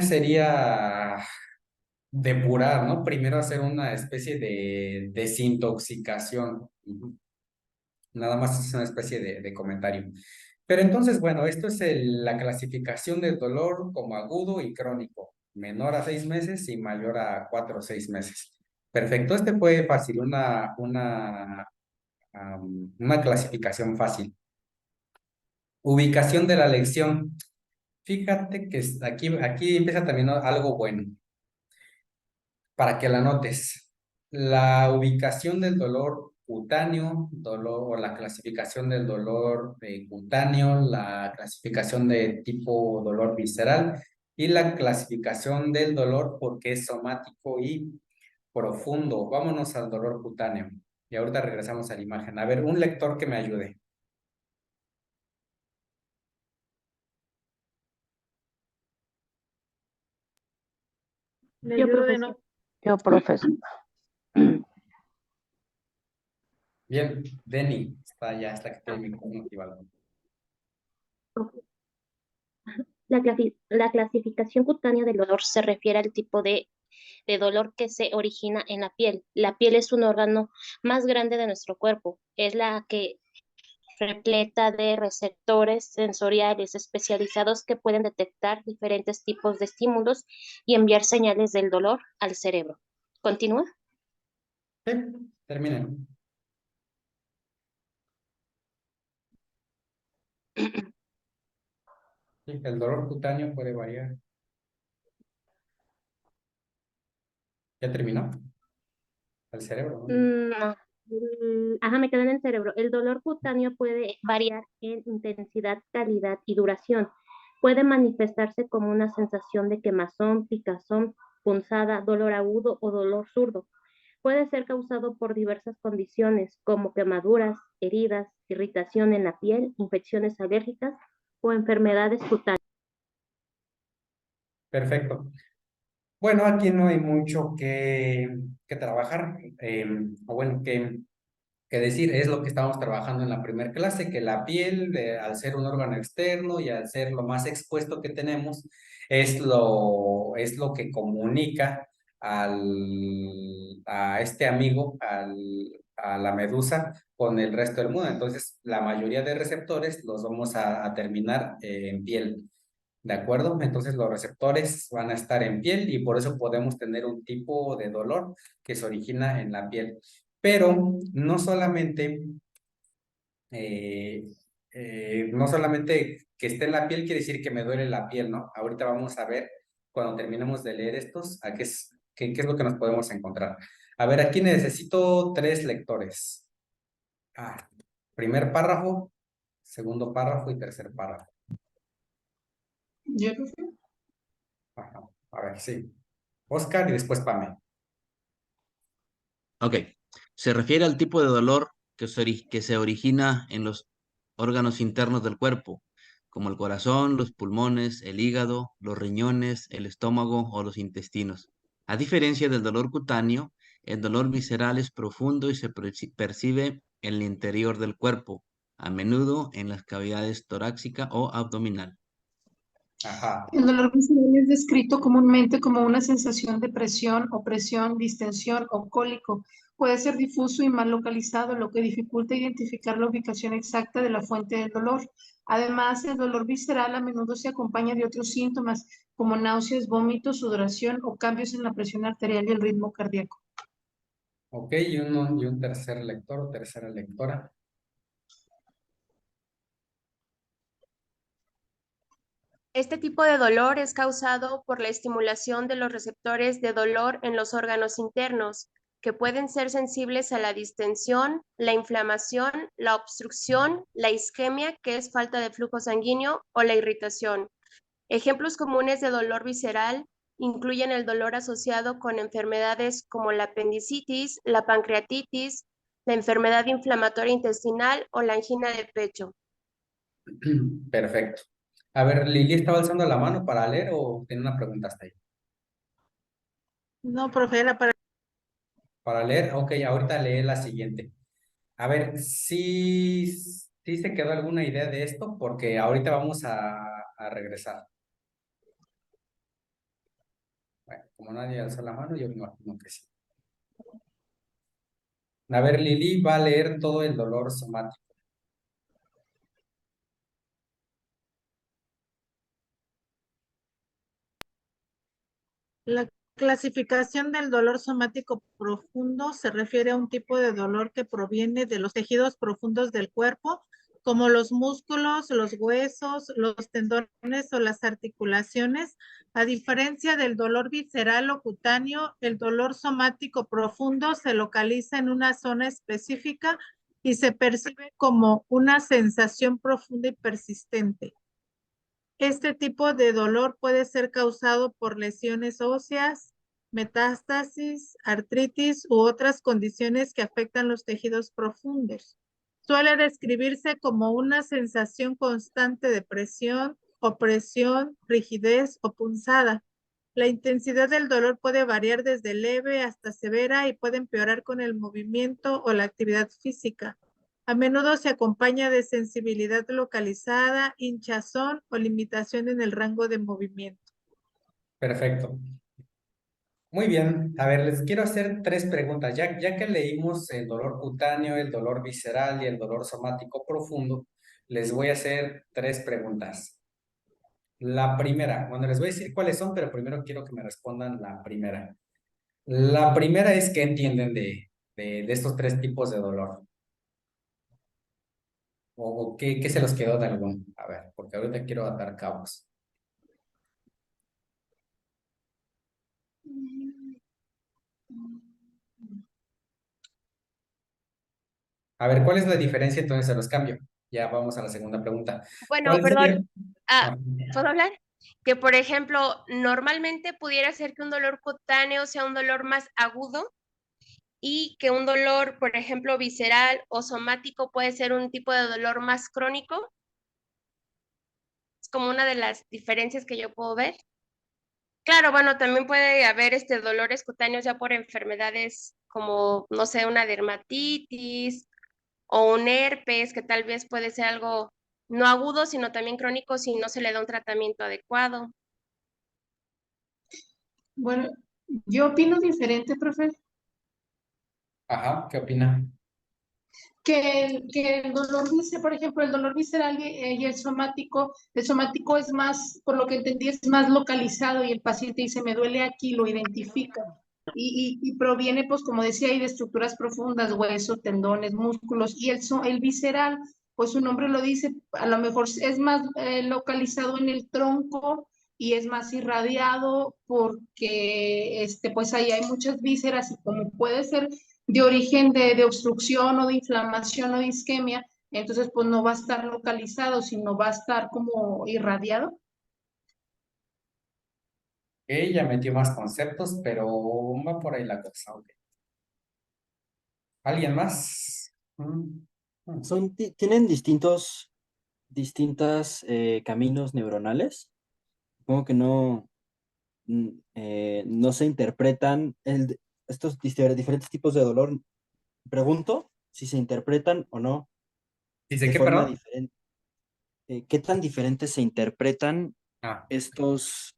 Speaker 1: sería depurar, ¿no? Primero hacer una especie de desintoxicación. Nada más es una especie de comentario. Pero entonces, bueno, esto es la clasificación del dolor como agudo y crónico, menor a 6 meses y mayor a 4 o 6 meses. Perfecto, este fue fácil, una clasificación fácil. Ubicación de la lección. Fíjate que aquí empieza también algo bueno, para que la notes. La ubicación del dolor cutáneo, o la clasificación del dolor cutáneo, la clasificación de tipo dolor visceral y la clasificación del dolor porque es somático y profundo. Vámonos al dolor cutáneo y ahorita regresamos a la imagen. A ver, un lector que me ayude.
Speaker 2: Le
Speaker 10: Yo,
Speaker 2: ayudo de
Speaker 10: profesor.
Speaker 2: nuevo.
Speaker 10: Yo, profesor.
Speaker 1: Bien, Denny, ya está que tiene el micrófono activado.
Speaker 10: La clasificación cutánea del dolor se refiere al tipo de dolor que se origina en la piel. La piel es un órgano más grande de nuestro cuerpo. Es la que repleta de receptores sensoriales especializados que pueden detectar diferentes tipos de estímulos y enviar señales del dolor al cerebro. ¿Continúa?
Speaker 1: Sí, terminen. Sí, el dolor cutáneo puede variar. ¿Ya terminó? El cerebro, ¿no?
Speaker 10: No. Ajá, me quedé en el cerebro. El dolor cutáneo puede variar en intensidad, calidad y duración. Puede manifestarse como una sensación de quemazón, picazón, punzada, dolor agudo o dolor zurdo. Puede ser causado por diversas condiciones como quemaduras, heridas, irritación en la piel, infecciones alérgicas o enfermedades cutáneas.
Speaker 1: Perfecto. Bueno, aquí no hay mucho que trabajar, o bueno, que decir, es lo que estábamos trabajando en la primera clase, que la piel, al ser un órgano externo y al ser lo más expuesto que tenemos, es lo que comunica a este amigo, a la medusa, con el resto del mundo. Entonces, la mayoría de receptores los vamos a terminar en piel. ¿De acuerdo? Entonces los receptores van a estar en piel y por eso podemos tener un tipo de dolor que se origina en la piel. Pero eh, no solamente que esté en la piel quiere decir que me duele la piel, ¿no? Ahorita vamos a ver, cuando terminemos de leer estos, qué es lo que nos podemos encontrar. A ver, aquí necesito 3 lectores. Primer párrafo, segundo párrafo y tercer párrafo.
Speaker 4: Yo, profe.
Speaker 1: Ajá. A ver, sí. Oscar y después Pame.
Speaker 9: Ok. Se refiere al tipo de dolor que se origina en los órganos internos del cuerpo, como el corazón, los pulmones, el hígado, los riñones, el estómago o los intestinos. A diferencia del dolor cutáneo, el dolor visceral es profundo y se percibe en el interior del cuerpo, a menudo en las cavidades torácica o abdominal.
Speaker 1: Ajá.
Speaker 4: El dolor visceral es descrito comúnmente como una sensación de presión, opresión, distensión o cólico. Puede ser difuso y mal localizado, lo que dificulta identificar la ubicación exacta de la fuente del dolor. Además, el dolor visceral a menudo se acompaña de otros síntomas como náuseas, vómitos, sudoración o cambios en la presión arterial y el ritmo cardíaco.
Speaker 1: Ok, y un tercer lector o tercera lectora.
Speaker 6: Este tipo de dolor es causado por la estimulación de los receptores de dolor en los órganos internos, que pueden ser sensibles a la distensión, la inflamación, la obstrucción, la isquemia, que es falta de flujo sanguíneo, o la irritación. Ejemplos comunes de dolor visceral incluyen el dolor asociado con enfermedades como la apendicitis, la pancreatitis, la enfermedad inflamatoria intestinal o la angina de pecho.
Speaker 1: Perfecto. A ver, Lili estaba alzando la mano para leer o tiene una pregunta hasta ahí.
Speaker 2: No, profe, era para...
Speaker 1: Para leer, ok, ahorita lee la siguiente. A ver, sí se quedó alguna idea de esto, porque ahorita vamos a regresar. Bueno, como nadie alzó la mano, yo me imagino que sí. A ver, Lili va a leer todo el dolor somático.
Speaker 2: La clasificación del dolor somático profundo se refiere a un tipo de dolor que proviene de los tejidos profundos del cuerpo, como los músculos, los huesos, los tendones o las articulaciones. A diferencia del dolor visceral o cutáneo, el dolor somático profundo se localiza en una zona específica y se percibe como una sensación profunda y persistente. Este tipo de dolor puede ser causado por lesiones óseas, metástasis, artritis u otras condiciones que afectan los tejidos profundos. Suele describirse como una sensación constante de presión, opresión, rigidez o punzada. La intensidad del dolor puede variar desde leve hasta severa y puede empeorar con el movimiento o la actividad física. A menudo se acompaña de sensibilidad localizada, hinchazón o limitación en el rango de movimiento.
Speaker 1: Perfecto. Muy bien. A ver, les quiero hacer tres preguntas. Ya que leímos el dolor cutáneo, el dolor visceral y el dolor somático profundo, les voy a hacer tres preguntas. La primera, bueno, les voy a decir cuáles son, pero primero quiero que me respondan la primera. La primera es qué entienden de estos tres tipos de dolor. O qué se los quedó de alguno. A ver, porque ahorita quiero atar cabos. A ver, ¿cuál es la diferencia? Entonces se los cambio. Ya vamos a la segunda pregunta.
Speaker 6: Bueno,
Speaker 1: ¿Cuál sería?
Speaker 6: perdón. ¿Puedo hablar? Que, por ejemplo, normalmente pudiera ser que un dolor cutáneo sea un dolor más agudo y que un dolor, por ejemplo, visceral o somático puede ser un tipo de dolor más crónico. Es como una de las diferencias que yo puedo ver. Claro, bueno, también puede haber dolores cutáneos ya por enfermedades como, no sé, una dermatitis o un herpes, que tal vez puede ser algo no agudo, sino también crónico si no se le da un tratamiento adecuado.
Speaker 4: Bueno, yo opino diferente, profe,
Speaker 1: Ajá, ¿qué opina?
Speaker 4: que el dolor visceral, por ejemplo, el dolor visceral y el somático es más, por lo que entendí, es más localizado y el paciente dice, me duele aquí, lo identifica. Y proviene, pues, como decía, ahí de estructuras profundas, huesos, tendones, músculos, y el visceral, pues su nombre lo dice, a lo mejor es más localizado en el tronco y es más irradiado porque, pues ahí hay muchas vísceras y como puede ser de origen de obstrucción o de inflamación o de isquemia, entonces pues no va a estar localizado, sino va a estar como irradiado.
Speaker 1: Ella metió más conceptos, pero va por ahí la cosa. Ok. ¿Alguien más?
Speaker 3: Tienen distintas caminos neuronales. Supongo que no se interpretan estos diferentes tipos de dolor. Pregunto si se interpretan o no
Speaker 1: ¿Dice
Speaker 3: de
Speaker 1: qué,
Speaker 3: forma
Speaker 1: perdón?
Speaker 3: diferente. ¿Qué tan diferentes se interpretan
Speaker 1: Ah,
Speaker 3: estos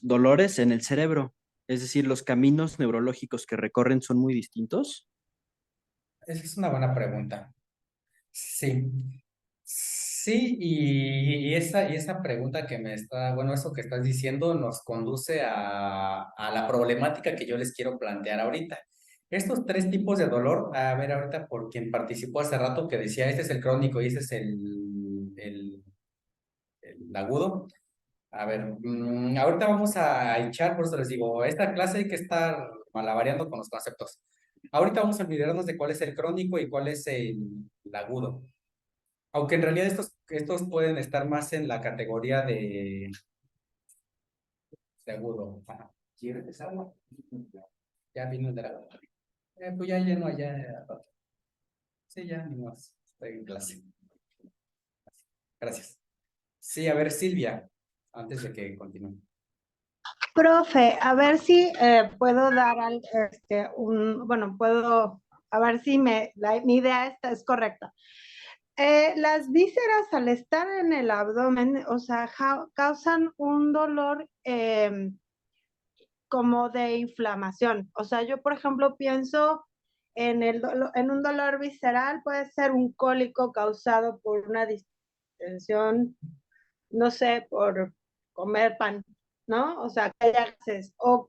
Speaker 3: dolores en el cerebro? Es decir, ¿los caminos neurológicos que recorren son muy distintos?
Speaker 1: esa es una buena pregunta. Sí. Sí, y esa pregunta que me está, bueno, eso que estás diciendo nos conduce a la problemática que yo les quiero plantear ahorita. Estos tres tipos de dolor, a ver ahorita por quien participó hace rato que decía, este es el crónico y este es el agudo. A ver, ahorita vamos a echar, por eso les digo, esta clase hay que estar malabareando con los conceptos. Ahorita vamos a olvidarnos de cuál es el crónico y cuál es el agudo. Aunque en realidad estos pueden estar más en la categoría de agudo. Ajá. ¿Quieres empezarlo? Ya vino el de la... pues ya lleno allá. Sí, ya, ni más. Estoy en clase. Gracias. Sí, a ver, Silvia, antes de que continúe.
Speaker 7: Profe, a ver si puedo dar bueno, puedo, a ver si mi idea esta es correcta. Las vísceras al estar en el abdomen, o sea, causan un dolor como de inflamación. O sea, yo, por ejemplo, pienso en un dolor visceral, puede ser un cólico causado por una distensión, no sé, por comer pan. ¿no? O sea, que haya gases, o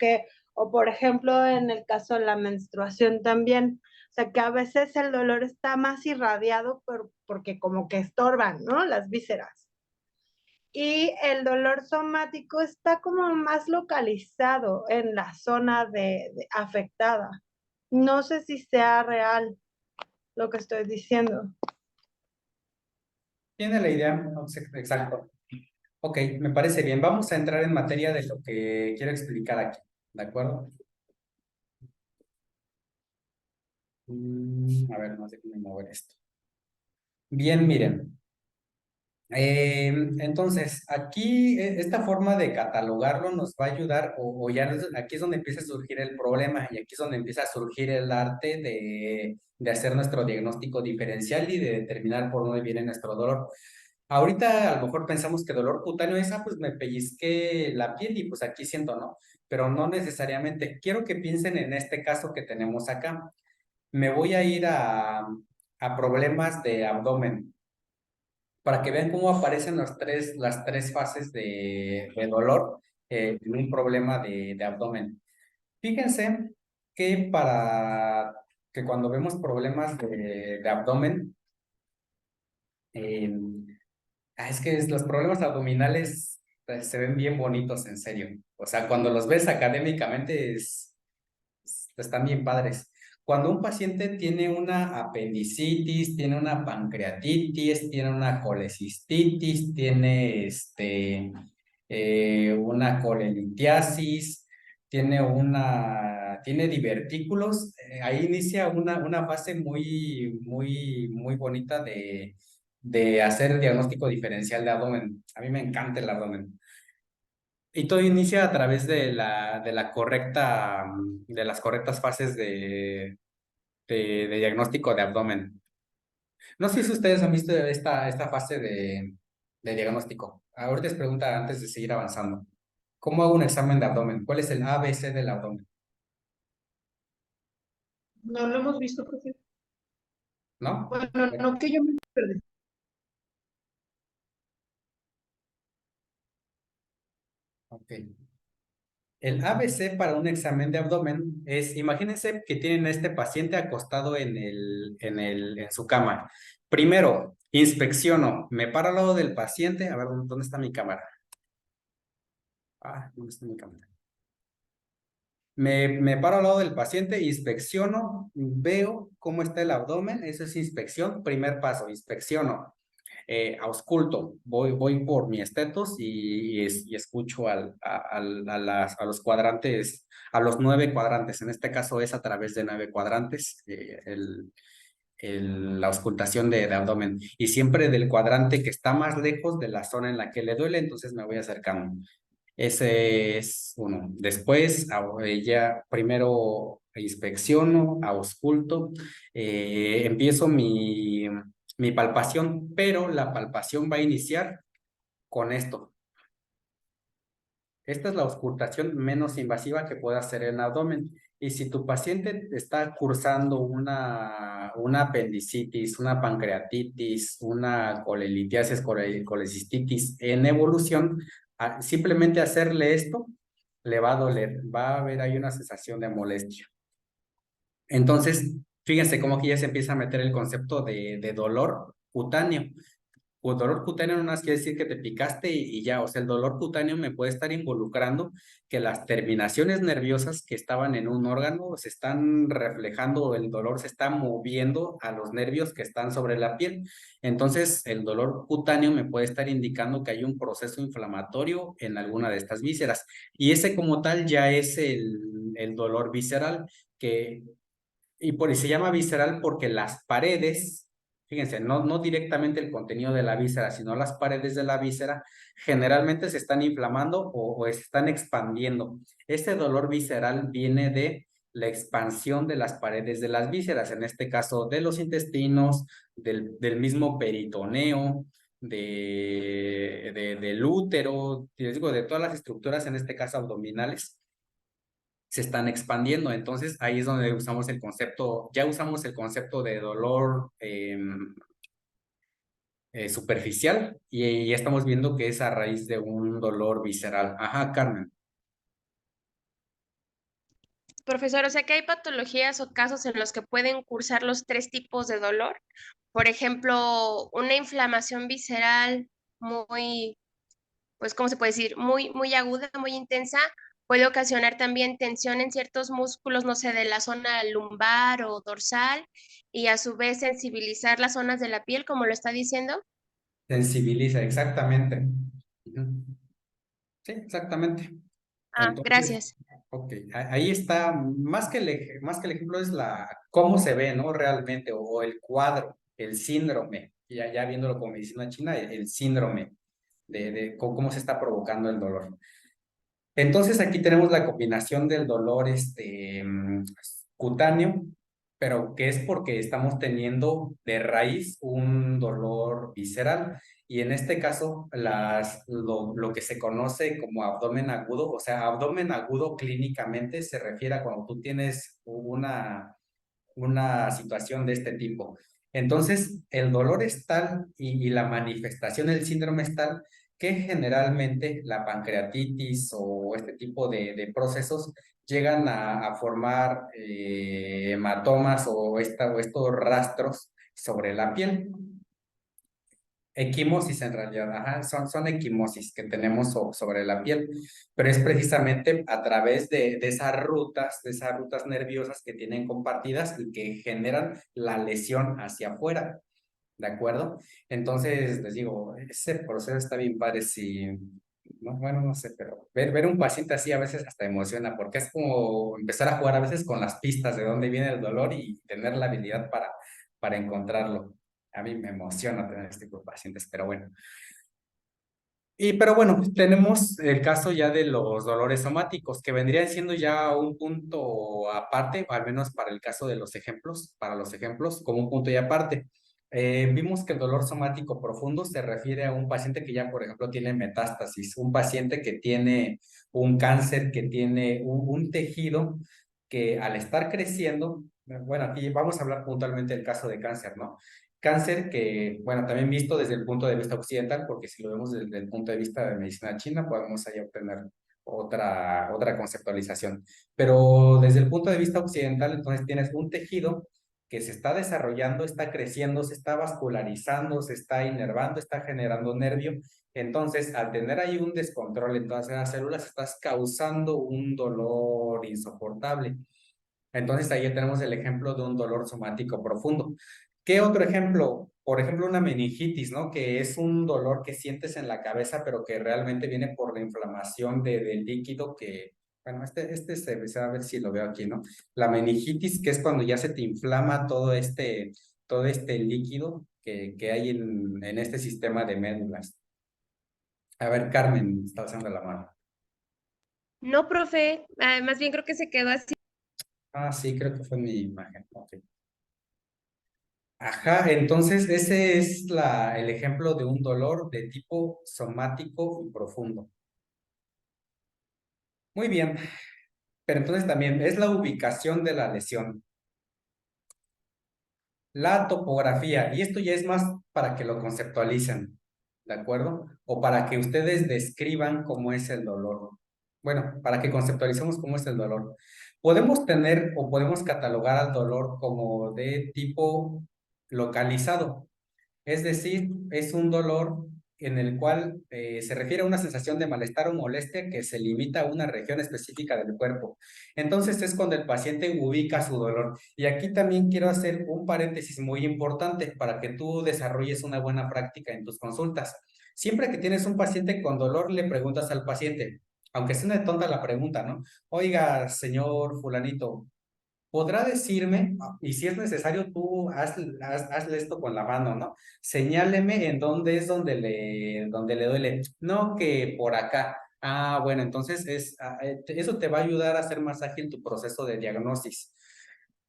Speaker 7: por ejemplo, en el caso de la menstruación también, o sea, que a veces el dolor está más irradiado porque como que estorban, ¿no? Las vísceras. Y el dolor somático está como más localizado en la zona afectada. No sé si sea real lo que estoy diciendo.
Speaker 1: Tiene la idea, exacto. Ok, me parece bien. Vamos a entrar en materia de lo que quiero explicar aquí, ¿de acuerdo? A ver, no sé cómo mover esto. Bien, miren. Entonces, aquí esta forma de catalogarlo nos va a ayudar, o ya aquí es donde empieza a surgir el problema y aquí es donde empieza a surgir el arte de hacer nuestro diagnóstico diferencial y de determinar por dónde viene nuestro dolor. Ahorita a lo mejor pensamos que dolor cutáneo es, pues me pellizqué la piel y pues aquí siento, ¿no? Pero no necesariamente. Quiero que piensen en este caso que tenemos acá. Me voy a ir a problemas de abdomen para que vean cómo aparecen las tres fases de dolor en un problema de abdomen. Fíjense que que cuando vemos problemas de abdomen, eh, es que los problemas abdominales se ven bien bonitos, en serio. O sea, cuando los ves académicamente están bien padres. Cuando un paciente tiene una apendicitis, tiene una pancreatitis, tiene una colecistitis, tiene una colelitiasis, tiene divertículos, ahí inicia una fase muy bonita de hacer diagnóstico diferencial de abdomen. A mí me encanta el abdomen. Y todo inicia a través de las correctas fases de diagnóstico de abdomen. No sé si ustedes han visto esta fase de diagnóstico. Ahorita les pregunta antes de seguir avanzando. ¿Cómo hago un examen de abdomen? ¿Cuál es el ABC del abdomen?
Speaker 4: No lo hemos visto, profe.
Speaker 1: ¿No?
Speaker 4: Bueno, no que yo me perdí.
Speaker 1: Ok. El ABC para un examen de abdomen es, imagínense que tienen a este paciente acostado en su cama. Primero, inspecciono, me paro al lado del paciente, a ver, ¿dónde está mi cámara? ¿Dónde está mi cámara? Me paro al lado del paciente, inspecciono, veo cómo está el abdomen, eso es inspección, primer paso, inspecciono. Ausculto, voy por mi estetos y escucho a los cuadrantes, a los 9 cuadrantes. En este caso es a través de 9 cuadrantes la auscultación de abdomen. Y siempre del cuadrante que está más lejos de la zona en la que le duele, entonces me voy acercando. Ese es uno. Después, ya primero inspecciono, ausculto, empiezo mi palpación, pero la palpación va a iniciar con esto. Esta es la auscultación menos invasiva que puede hacer el abdomen. Y si tu paciente está cursando una apendicitis, una pancreatitis, una colelitiasis, colecistitis en evolución, simplemente hacerle esto le va a doler, va a haber ahí una sensación de molestia. Entonces, fíjense cómo aquí ya se empieza a meter el concepto de dolor cutáneo. O dolor cutáneo no más quiere decir que te picaste y ya, o sea, el dolor cutáneo me puede estar involucrando que las terminaciones nerviosas que estaban en un órgano se están reflejando, el dolor se está moviendo a los nervios que están sobre la piel. Entonces, el dolor cutáneo me puede estar indicando que hay un proceso inflamatorio en alguna de estas vísceras. Y ese como tal ya es el dolor visceral, y se llama visceral porque las paredes, fíjense, no directamente el contenido de la víscera, sino las paredes de la víscera, generalmente se están inflamando o se están expandiendo. Este dolor visceral viene de la expansión de las paredes de las vísceras, en este caso de los intestinos, del mismo peritoneo, del útero, les digo, de todas las estructuras, en este caso abdominales, se están expandiendo. Entonces ahí es donde usamos el concepto, ya usamos el concepto de dolor superficial y ya estamos viendo que es a raíz de un dolor visceral. Ajá, Carmen.
Speaker 6: Profesor, o sea que hay patologías o casos en los que pueden cursar los tres tipos de dolor. Por ejemplo, una inflamación visceral muy, pues, ¿cómo se puede decir? Muy aguda, muy intensa, puede ocasionar también tensión en ciertos músculos, no sé, de la zona lumbar o dorsal, y a su vez sensibilizar las zonas de la piel, como lo está diciendo.
Speaker 1: Sensibiliza, exactamente. Ujú. Sí, exactamente.
Speaker 6: Ah,
Speaker 1: Entonces,
Speaker 6: gracias.
Speaker 1: ok, ahí está, más que el ejemplo es cómo se ve, ¿no? Realmente, o el cuadro, el síndrome, ya viéndolo con medicina china, el síndrome de cómo se está provocando el dolor. Entonces aquí tenemos la combinación del dolor cutáneo, pero que es porque estamos teniendo de raíz un dolor visceral. Y en este caso, lo que se conoce como abdomen agudo, o sea, abdomen agudo clínicamente se refiere a cuando tú tienes una situación de este tipo. Entonces, el dolor es tal y la manifestación del síndrome es tal que generalmente la pancreatitis o este tipo de procesos llegan a formar hematomas o estos rastros sobre la piel. Equimosis en realidad, ajá, son equimosis que tenemos sobre la piel, pero es precisamente a través de esas rutas nerviosas que tienen compartidas y que generan la lesión hacia afuera, ¿de acuerdo? Entonces, les digo, ese proceso está bien padre si, no, bueno, no sé, pero ver un paciente así a veces hasta emociona, porque es como empezar a jugar a veces con las pistas de dónde viene el dolor y tener la habilidad para encontrarlo. A mí me emociona tener este tipo de pacientes, pero bueno. Pero bueno, tenemos el caso ya de los dolores somáticos, que vendrían siendo ya un punto aparte, o al menos para el caso de los ejemplos, para los ejemplos, como un punto y aparte. Vimos que el dolor somático profundo se refiere a un paciente que ya, por ejemplo, tiene metástasis, un paciente que tiene un cáncer, que tiene un tejido que al estar creciendo, bueno, aquí vamos a hablar puntualmente del caso de cáncer, ¿no? Cáncer que, bueno, también visto desde el punto de vista occidental, porque si lo vemos desde el punto de vista de medicina china, podemos ahí obtener otra conceptualización. Pero desde el punto de vista occidental, entonces tienes un tejido que se está desarrollando, está creciendo, se está vascularizando, se está inervando, está generando nervio. Entonces, al tener ahí un descontrol en todas esas células, estás causando un dolor insoportable. Entonces ahí ya tenemos el ejemplo de un dolor somático profundo. ¿Qué otro ejemplo? Por ejemplo, una meningitis, ¿no? Que es un dolor que sientes en la cabeza, pero que realmente viene por la inflamación del líquido que, bueno, se va a ver si lo veo aquí, ¿no? La meningitis, que es cuando ya se te inflama todo este líquido que hay en este sistema de médulas. A ver, Carmen, está haciendo la mano.
Speaker 6: No, profe, más bien creo que se quedó así.
Speaker 1: Ah, sí, creo que fue mi imagen. Ok. Ajá, entonces ese es el ejemplo de un dolor de tipo somático y profundo. Muy bien, pero entonces también es la ubicación de la lesión, la topografía, y esto ya es más para que lo conceptualicen, ¿de acuerdo? O para que ustedes describan cómo es el dolor. Bueno, para que conceptualicemos cómo es el dolor. Podemos tener o podemos catalogar al dolor como de tipo localizado. Es decir, es un dolor en el cual se refiere a una sensación de malestar o molestia que se limita a una región específica del cuerpo. Entonces es cuando el paciente ubica su dolor. Y aquí también quiero hacer un paréntesis muy importante para que tú desarrolles una buena práctica en tus consultas. Siempre que tienes un paciente con dolor, le preguntas al paciente, aunque suene tonta la pregunta, ¿no? Oiga, señor fulanito, podrá decirme, y si es necesario, tú hazle esto con la mano, ¿no? Señáleme en dónde es donde le duele. No que por acá. Ah, bueno, entonces eso te va a ayudar a hacer más ágil tu proceso de diagnosis.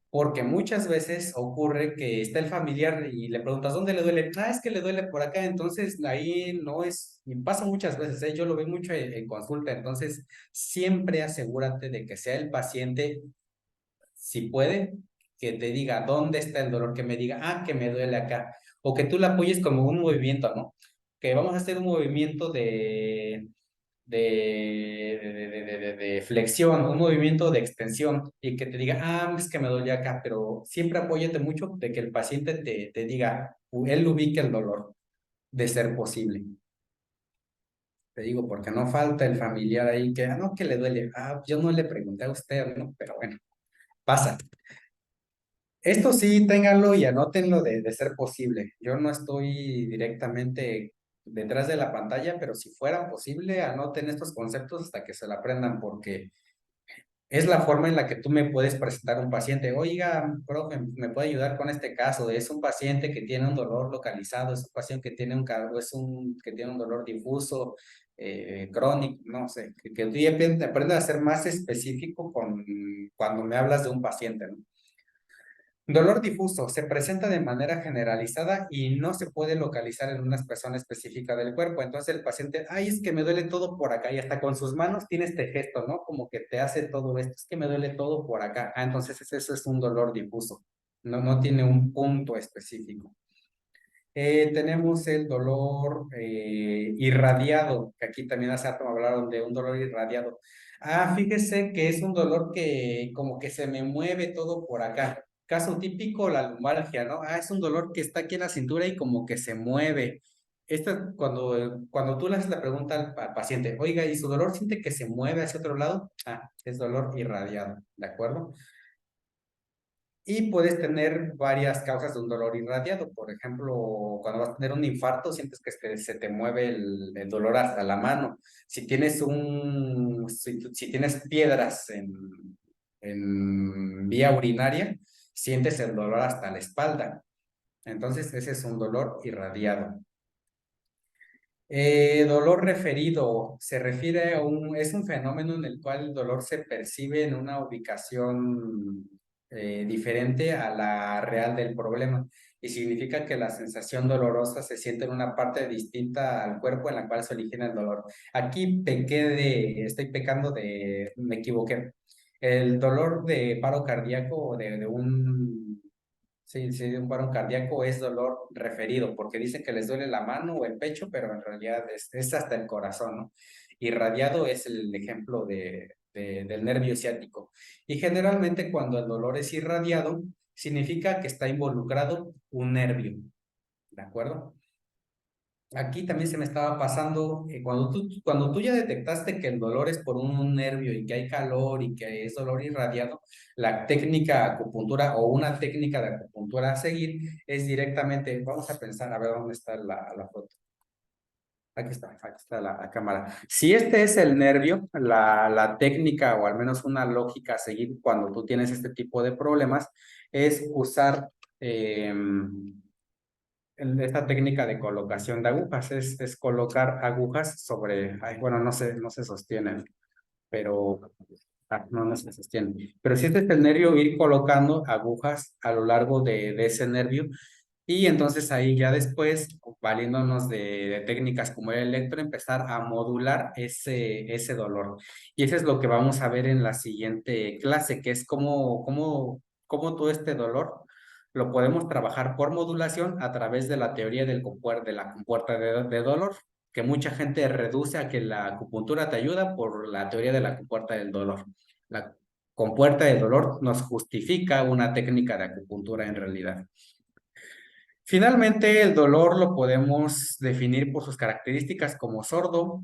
Speaker 1: Porque muchas veces ocurre que está el familiar y le preguntas, ¿dónde le duele? Ah, es que le duele por acá, entonces ahí no es, y pasa muchas veces, yo lo veo mucho en consulta, entonces siempre asegúrate de que sea el paciente si puede, que te diga dónde está el dolor, que me diga, ah, que me duele acá, o que tú la apoyes como un movimiento, ¿no? Que vamos a hacer un movimiento de flexión, un movimiento de extensión, y que te diga, ah, es que me duele acá, pero siempre apóyate mucho de que el paciente te diga, él ubique el dolor, de ser posible. Te digo, porque no falta el familiar ahí que, ah, no, que le duele. Ah, yo no le pregunté a usted, ¿no? Pero bueno, pasa. Esto sí, ténganlo y anótenlo de ser posible. Yo no estoy directamente detrás de la pantalla, pero si fuera posible, anoten estos conceptos hasta que se la aprendan, porque es la forma en la que tú me puedes presentar a un paciente. Oiga, profe, ¿me puede ayudar con este caso? Es un paciente que tiene un dolor localizado, es un paciente que tiene que tiene un dolor difuso, crónico, no sé, que tú ya aprendas a ser más específico cuando me hablas de un paciente, ¿no? Dolor difuso se presenta de manera generalizada y no se puede localizar en una persona específica del cuerpo. Entonces el paciente, ay, es que me duele todo por acá, y hasta con sus manos tiene este gesto, ¿no? Como que te hace todo esto, es que me duele todo por acá. Ah, entonces eso es un dolor difuso, no tiene un punto específico. Tenemos el dolor irradiado, que aquí también hace rato me hablaron de un dolor irradiado. Ah, fíjese que es un dolor que como que se me mueve todo por acá. Caso típico, la lumbalgia, ¿no? Ah, es un dolor que está aquí en la cintura y como que se mueve. Cuando tú le haces la pregunta al paciente, oiga, ¿y su dolor siente que se mueve hacia otro lado? Ah, es dolor irradiado, ¿de acuerdo? Y puedes tener varias causas de un dolor irradiado. Por ejemplo, cuando vas a tener un infarto, sientes que se te mueve el dolor hasta la mano. Si tienes si tienes piedras en vía urinaria, sientes el dolor hasta la espalda. Entonces, ese es un dolor irradiado. Dolor referido se refiere es un fenómeno en el cual el dolor se percibe en una ubicación diferente a la real del problema, y significa que la sensación dolorosa se siente en una parte distinta al cuerpo en la cual se origina el dolor. Aquí estoy pecando me equivoqué. El dolor de paro cardíaco o Sí, sí, un paro cardíaco es dolor referido, porque dicen que les duele la mano o el pecho, pero en realidad es hasta el corazón, ¿no? Irradiado es el ejemplo del nervio ciático. Y generalmente cuando el dolor es irradiado, significa que está involucrado un nervio, ¿de acuerdo? Aquí también se me estaba pasando, cuando tú ya detectaste que el dolor es por un nervio y que hay calor y que es dolor irradiado, la técnica acupuntura o una técnica de acupuntura a seguir es directamente, vamos a pensar, a ver dónde está la foto. Aquí está la cámara. Si este es el nervio, la técnica o al menos una lógica a seguir cuando tú tienes este tipo de problemas es usar esta técnica de colocación de agujas, es colocar agujas sobre, bueno, no se sostienen, pero no se sostienen. Pero si este es el nervio, ir colocando agujas a lo largo de ese nervio, y entonces ahí ya después, valiéndonos de técnicas como el electro, empezar a modular ese dolor. Y eso es lo que vamos a ver en la siguiente clase, que es cómo todo este dolor lo podemos trabajar por modulación a través de la teoría de la compuerta de dolor, que mucha gente reduce a que la acupuntura te ayuda por la teoría de la compuerta del dolor. La compuerta del dolor nos justifica una técnica de acupuntura en realidad. Finalmente, el dolor lo podemos definir por sus características como sordo,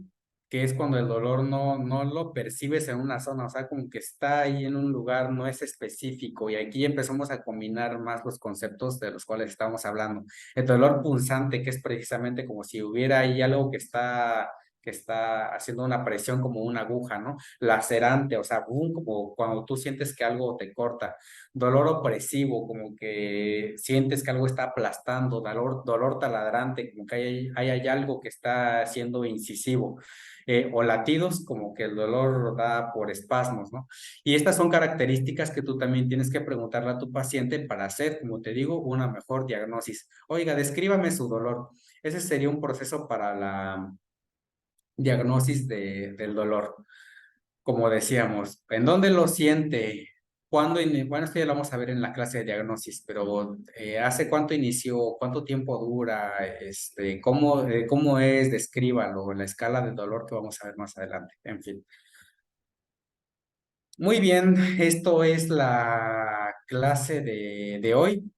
Speaker 1: que es cuando el dolor no lo percibes en una zona, o sea, como que está ahí en un lugar, no es específico, y aquí empezamos a combinar más los conceptos de los cuales estamos hablando. El dolor punzante, que es precisamente como si hubiera ahí algo que está haciendo una presión como una aguja, ¿no? Lacerante, o sea, boom, como cuando tú sientes que algo te corta. Dolor opresivo, como que sientes que algo está aplastando. Dolor taladrante, como que hay algo que está siendo incisivo. O latidos, como que el dolor da por espasmos, ¿no? Y estas son características que tú también tienes que preguntarle a tu paciente para hacer, como te digo, una mejor diagnosis. Oiga, descríbame su dolor. Ese sería un proceso para la diagnosis del dolor. Como decíamos, ¿en dónde lo siente? bueno, esto ya lo vamos a ver en la clase de diagnosis, pero ¿hace cuánto inició? ¿Cuánto tiempo dura? ¿Cómo es? Descríbalo, la escala de dolor que vamos a ver más adelante, en fin. Muy bien, esto es la clase de hoy.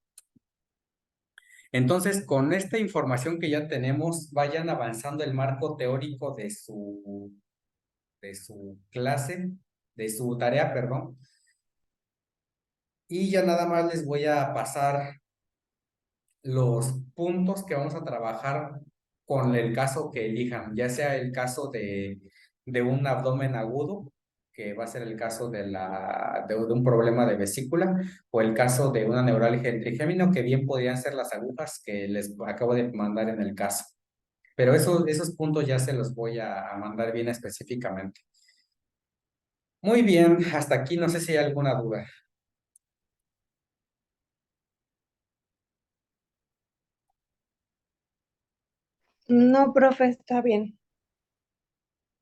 Speaker 1: Entonces, con esta información que ya tenemos, vayan avanzando el marco teórico de su clase, de su tarea, perdón. Y ya nada más les voy a pasar los puntos que vamos a trabajar con el caso que elijan, ya sea el caso de un abdomen agudo, que va a ser el caso de un problema de vesícula, o el caso de una neuralgia del trigémino, que bien podrían ser las agujas que les acabo de mandar en el caso. Pero esos puntos ya se los voy a mandar bien específicamente. Muy bien, hasta aquí no sé si hay alguna duda.
Speaker 7: No, profe, está bien.